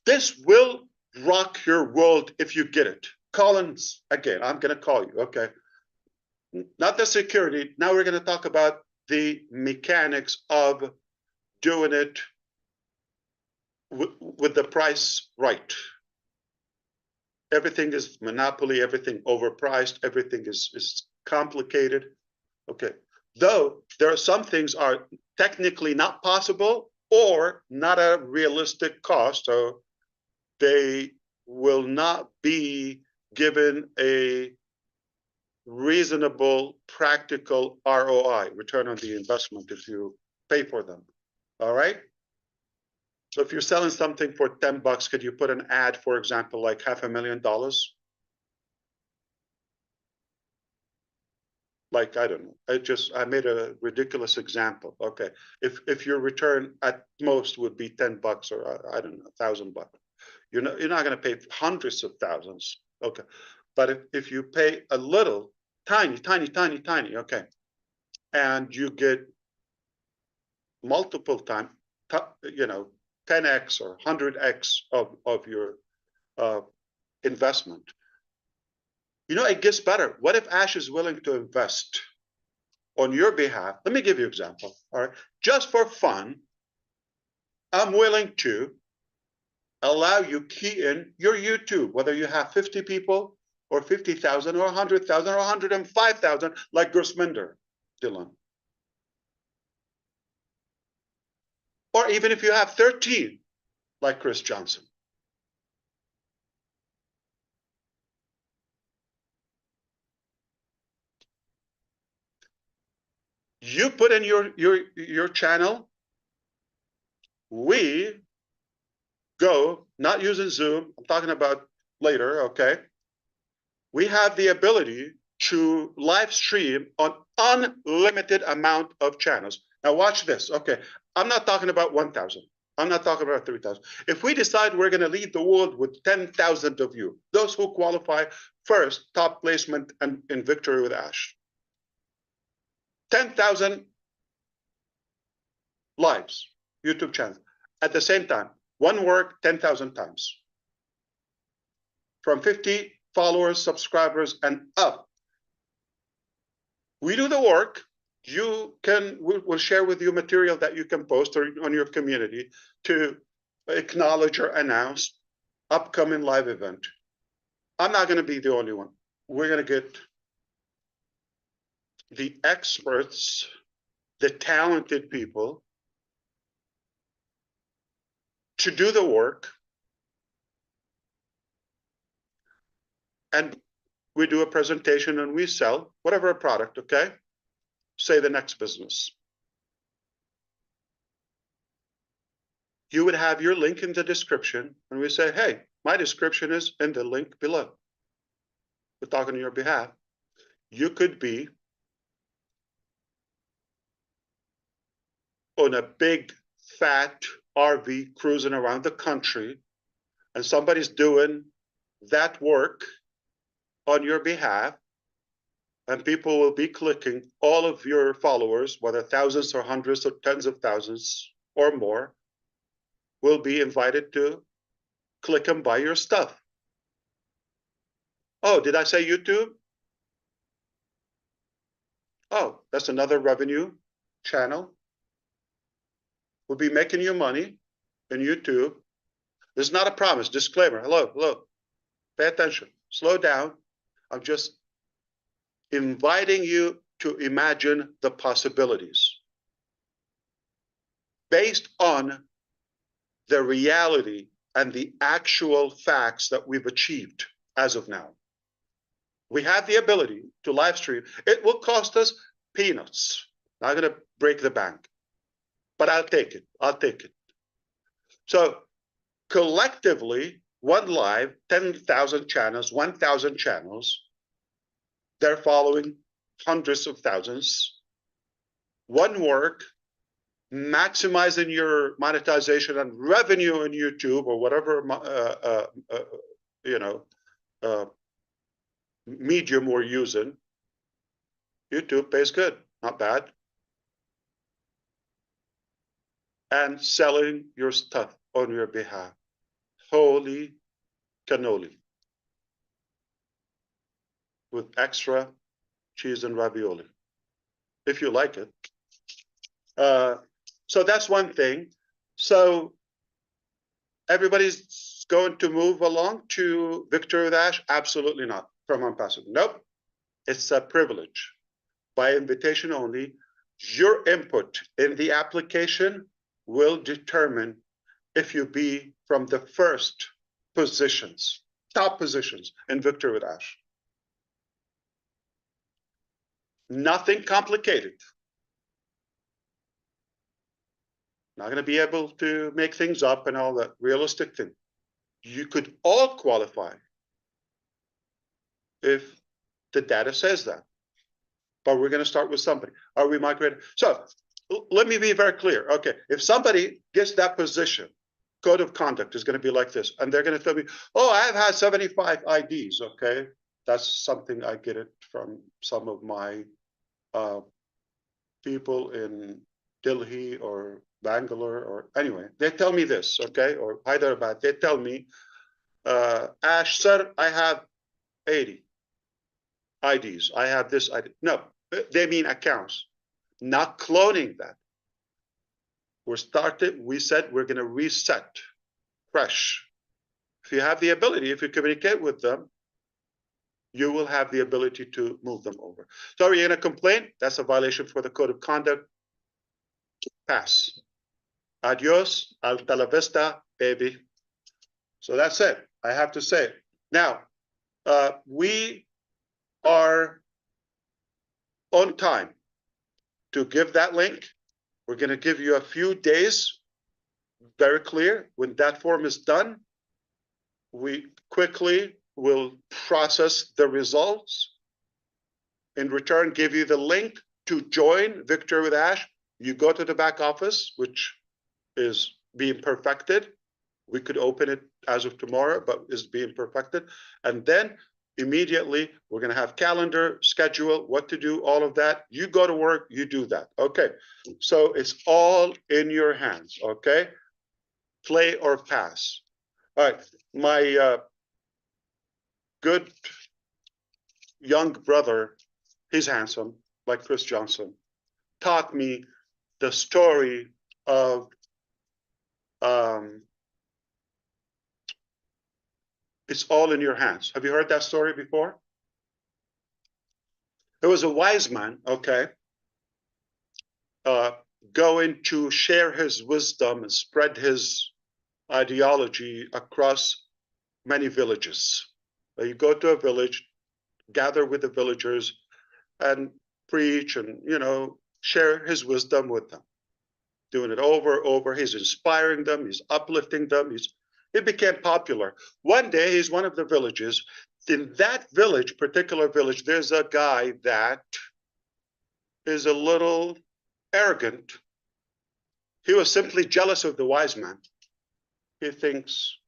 this will rock your world if you get it. Collins, again, I'm going to call you. Okay. Not the security. Now we're going to talk about the mechanics of doing it with the price right. Everything is monopoly, everything overpriced, everything is complicated. Okay. Though there are some things are technically not possible or not a realistic cost, so they will not be given a reasonable, practical ROI, return on the investment, if you pay for them. All right. So if you're selling something for $10, could you put an ad, for example, like $500,000? Like, I don't know. I made a ridiculous example. Okay. If your return at most would be $10 or I don't know, $1,000, you're not going to pay hundreds of thousands. Okay. But if you pay a little, tiny, okay, and you get multiple times, 10x or 100x of your investment. It gets better. What if Ash is willing to invest on your behalf? Let me give you an example. All right. Just for fun, I'm willing to allow you key in your YouTube, whether you have 50 people or 50,000 or 100,000 or 105,000, like Gurusminder Dhillon. Or even if you have 13, like Chris Johnson. You put in your channel. We go, not using Zoom, I'm talking about later, okay? We have the ability to live stream on unlimited amount of channels. Now watch this, okay? I'm not talking about 1,000. I'm not talking about 3,000. If we decide we're gonna lead the world with 10,000 of you, those who qualify first, top placement and in Victory with Ash. 10,000 lives, YouTube channels. At the same time, one work 10,000 times. From 50 followers, subscribers, and up. We do the work. We'll share with you material that you can post or on your community to acknowledge or announce upcoming live event. I'm not going to be the only one. We're going to get the experts, the talented people to do the work, and we do a presentation and we sell whatever product, okay? Say the next business. You would have your link in the description, and we say, hey, my description is in the link below. We're talking on your behalf. You could be on a big, fat RV cruising around the country, and somebody's doing that work on your behalf, and people will be clicking. All of your followers, whether thousands or hundreds or tens of thousands or more, will be invited to click and buy your stuff. Oh, did I say YouTube? Oh, that's another revenue channel. We'll be making you money in YouTube. This is not a promise. Disclaimer. Hello. Pay attention. Slow down. I'm just inviting you to imagine the possibilities based on the reality and the actual facts that we've achieved as of now. We have the ability to live stream. It will cost us peanuts. Not going to break the bank, but I'll take it. So collectively, one live, 10,000 channels, 1,000 channels, they're following hundreds of thousands. One work, maximizing your monetization and revenue on YouTube or whatever medium we're using. YouTube pays good, not bad. And selling your stuff on your behalf. Holy cannoli. With extra cheese and ravioli, if you like it. So that's one thing. So everybody's going to move along to Victory with Ash? Absolutely not. From Ambassador. Nope. It's a privilege. By invitation only. Your input in the application will determine if you be from the first positions, top positions in Victory with Ash. Nothing complicated. Not going to be able to make things up and all that realistic thing. You could all qualify if the data says that. But we're going to start with somebody. Are we migrating? So let me be very clear. Okay, if somebody gets that position, code of conduct is going to be like this. And they're going to tell me, oh, I've had 75 IDs. Okay, that's something I get it from some of my people in Delhi or Bangalore or anyway. They tell me this, okay, or Hyderabad. They tell me, Ash, sir, I have 80 IDs. I have this ID. No, they mean accounts, not cloning that. We said we're going to reset fresh. If you have the ability, if you communicate with them, you will have the ability to move them over. So are you going to complain? That's a violation for the code of conduct. Pass. Adios, hasta la vista, baby. So that's it. I have to say it. Now, we are on time to give that link. We're going to give you a few days, very clear. When that form is done, we quickly will process the results. In return, give you the link to join Victory with Ash. You go to the back office, which is being perfected. We could open it as of tomorrow, but is being perfected. And then immediately we're going to have calendar, schedule, what to do, all of that. You go to work, you do that. Okay. So it's all in your hands. Okay. Play or pass. All right. My good young brother, he's handsome, like Chris Johnson, taught me the story of it's all in your hands. Have you heard that story before? There was a wise man, okay, going to share his wisdom and spread his ideology across many villages. You go to a village, gather with the villagers, and preach and, you know, share his wisdom with them. Doing it over. He's inspiring them. He's uplifting them. It became popular. One day, he's one of the villages. In that village, particular village, there's a guy that is a little arrogant. He was simply jealous of the wise man. He thinks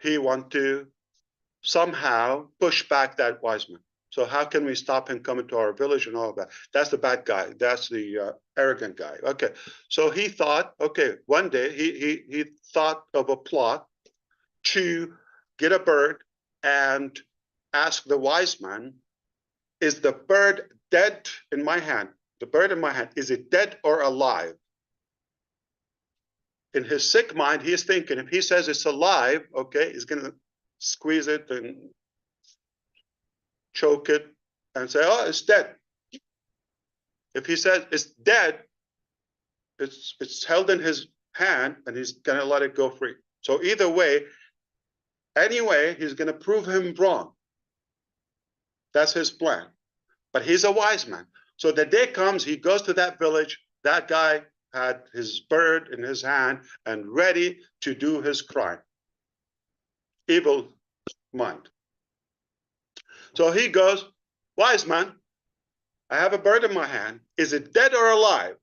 he wants to somehow push back that wise man. So how can we stop him coming to our village and all of that? That's the bad guy. That's the arrogant guy. Okay. So he thought, okay, one day he thought of a plot to get a bird and ask the wise man, is the bird dead in my hand? The bird in my hand, is it dead or alive? In his sick mind, he is thinking, if he says it's alive, okay, he's going to squeeze it and choke it and say, oh, it's dead. If he says it's dead, it's held in his hand and he's going to let it go free. So either way, anyway, he's going to prove him wrong. That's his plan. But he's a wise man. So the day comes, he goes to that village. That guy had his bird in his hand and ready to do his crime. Evil mind. So he goes, wise man, I have a bird in my hand. Is it dead or alive?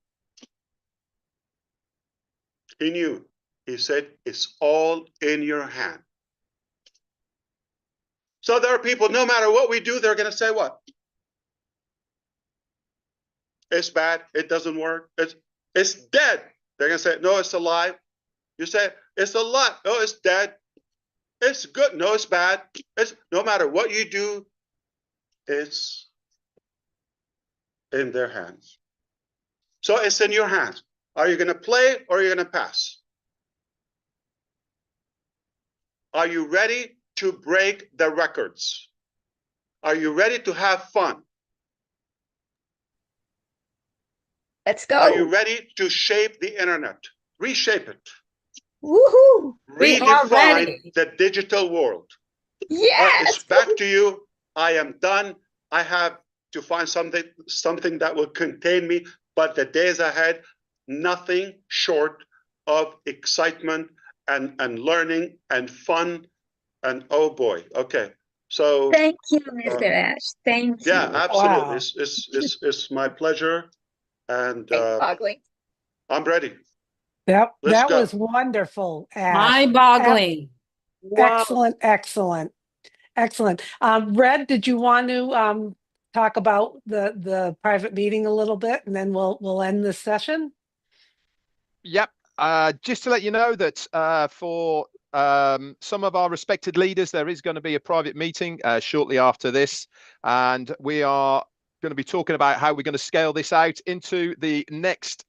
He knew. He said, it's all in your hand. So there are people, no matter what we do, they're going to say what? It's bad. It doesn't work. It's dead. They're going to say, no, it's alive. You say, it's alive. No, it's dead. It's good. No, it's bad. It's no matter what you do, it's in their hands. So it's in your hands. Are you going to play or are you going to pass? Are you ready to break the records? Are you ready to have fun? Let's go. Are you ready to shape the internet? Reshape it. Woohoo! We are Redefine ready. the digital world. Yes. It's back to you. I am done. I have to find something that will contain me. But the days ahead, nothing short of excitement and learning and fun. And oh boy, okay. So Thank you, Mr. Ash. Thank you. yeah, absolutely. Wow. It's my pleasure, and Mind-boggling. I'm ready. Yep, Let's that go. was wonderful, Ash. Mind-boggling. Excellent, excellent, excellent. Red, did you want to talk about the private meeting a little bit, and then we'll end this session? Yep. Just to let you know that for some of our respected leaders, there is going to be a private meeting shortly after this, and we are going to be talking about how we're going to scale this out into the next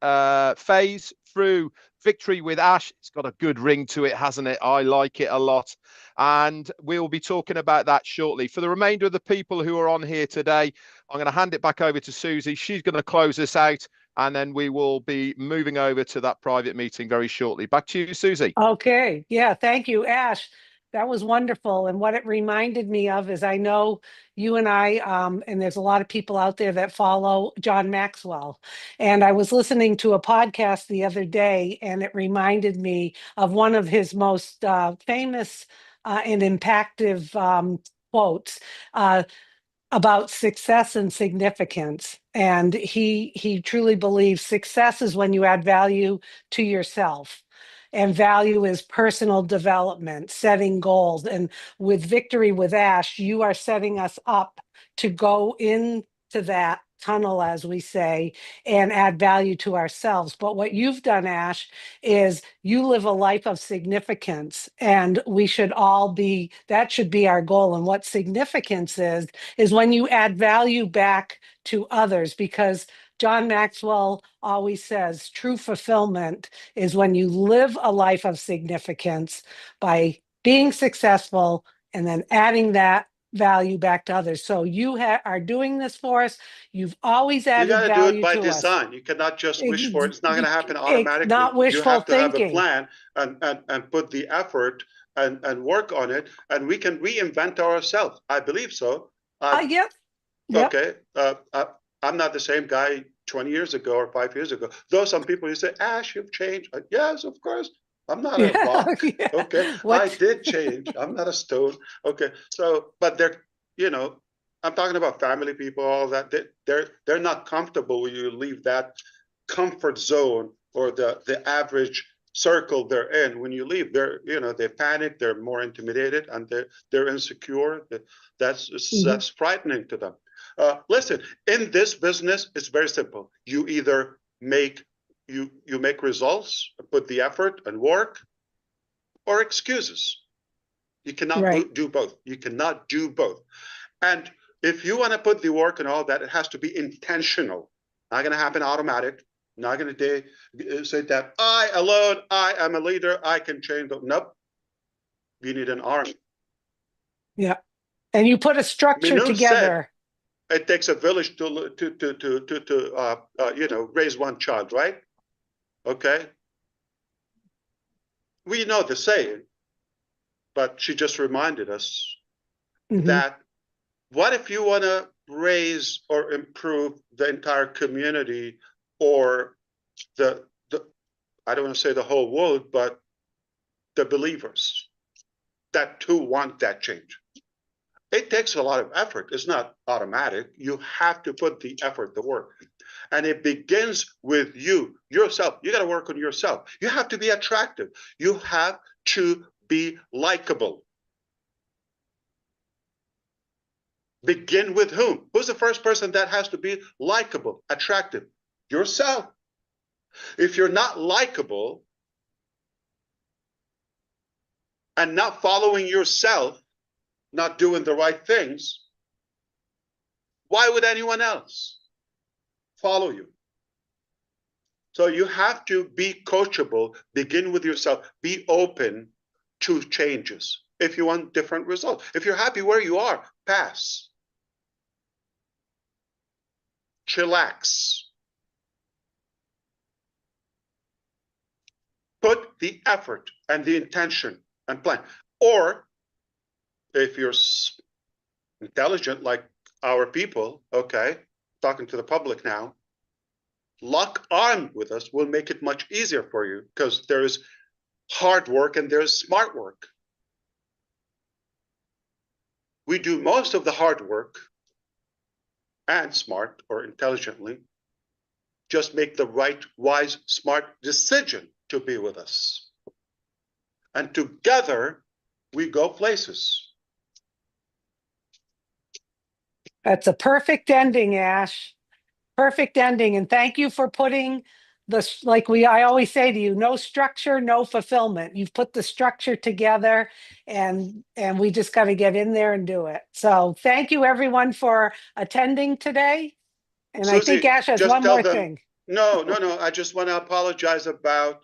phase through Victory with Ash. It's got a good ring to it, hasn't it? I like it a lot. And we'll be talking about that shortly. For the remainder of the people who are on here today, I'm going to hand it back over to Susie. She's going to close us out, and then we will be moving over to that private meeting very shortly. Back to you, Susie. Okay, yeah, thank you, Ash. That was wonderful. And what it reminded me of is I know you and I, and there's a lot of people out there that follow John Maxwell. And I was listening to a podcast the other day, and it reminded me of one of his most famous and impactful quotes. About success and significance. And he truly believes success is when you add value to yourself. And value is personal development, setting goals. And with Victory with Ash, you are setting us up to go into that tunnel, as we say, and add value to ourselves. But what you've done, Ash, is you live a life of significance, and we should all be, that should be our goal. And what significance is when you add value back to others, because John Maxwell always says true fulfillment is when you live a life of significance by being successful and then adding that value back to others. So you are doing this for us. You've always You added got to do value it by to us. design. You cannot just wish for it. It's not going to happen It's automatically. not You wishful have to have a thinking. plan and put the effort and work on it, and we can reinvent ourselves. I believe so. Yep. Okay. I'm not the same guy 20 years ago or 5 years ago. Though some people you say, Ash, you've changed. Yes, of course. I'm not a rock. Yeah. Okay. I did change. I'm not a stone. Okay. So, but they're, I'm talking about family people, all that. They're not comfortable when you leave that comfort zone or the average circle they're in. When you leave, they panic, they're more intimidated, and they're insecure. That's frightening to them. Listen, in this business, it's very simple. You either make results, put the effort and work, or excuses. You cannot do both. You cannot do both. And if you want to put the work and all that, it has to be intentional. Not going to happen automatic. Not going to say that I alone, I am a leader, I can change the. Nope. You need an army. Yeah. And you put a structure together. It takes a village to raise one child, right? Okay. We know the saying, but she just reminded us that what if you want to raise or improve the entire community or the I don't want to say the whole world, but the believers that too want that change. It takes a lot of effort. It's not automatic. You have to put the effort, the work. And it begins with yourself. You got to work on yourself. You have to be attractive. You have to be likable. Begin with whom? Who's the first person that has to be likable, attractive? Yourself. If you're not likable and not following yourself, not doing the right things, why would anyone else follow you? So you have to be coachable, begin with yourself, be open to changes if you want different results. If you're happy where you are, pass. Chillax. Put the effort and the intention and plan. Or if you're intelligent like our people, okay, talking to the public now, lock arm with us will make it much easier for you because there's hard work and there's smart work. We do most of the hard work and smart or intelligently, just make the right, wise, smart decision to be with us. And together we go places. That's a perfect ending, Ash. Perfect ending. And thank you for putting this, I always say to you, no structure, no fulfillment. You've put the structure together and we just got to get in there and do it. So thank you everyone for attending today. And Susie, I think Ash has one more thing. No. I just want to apologize about,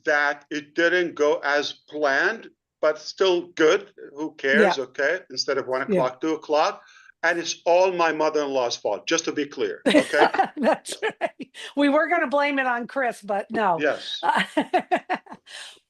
that it didn't go as planned, but still good. Who cares? Yeah. Okay. Instead of 1 o'clock, 2 o'clock. And it's all my mother-in-law's fault, just to be clear. Okay. That's right. We were going to blame it on Chris, but no. Yes.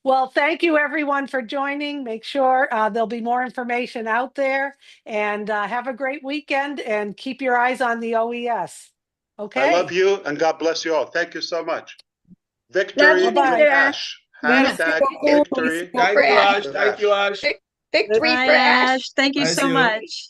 Well, thank you everyone for joining. Make sure there'll be more information out there, and have a great weekend and keep your eyes on the OES. Okay. I love you and God bless you all. Thank you so much. Love Victory you, with Bye-bye. Mr. Ash. Ash. Merci Hashtag beaucoup. victory. Thank you, with Ash. Ash. Victory Bye, for Ash. Ash. Thank you Thank so you. much.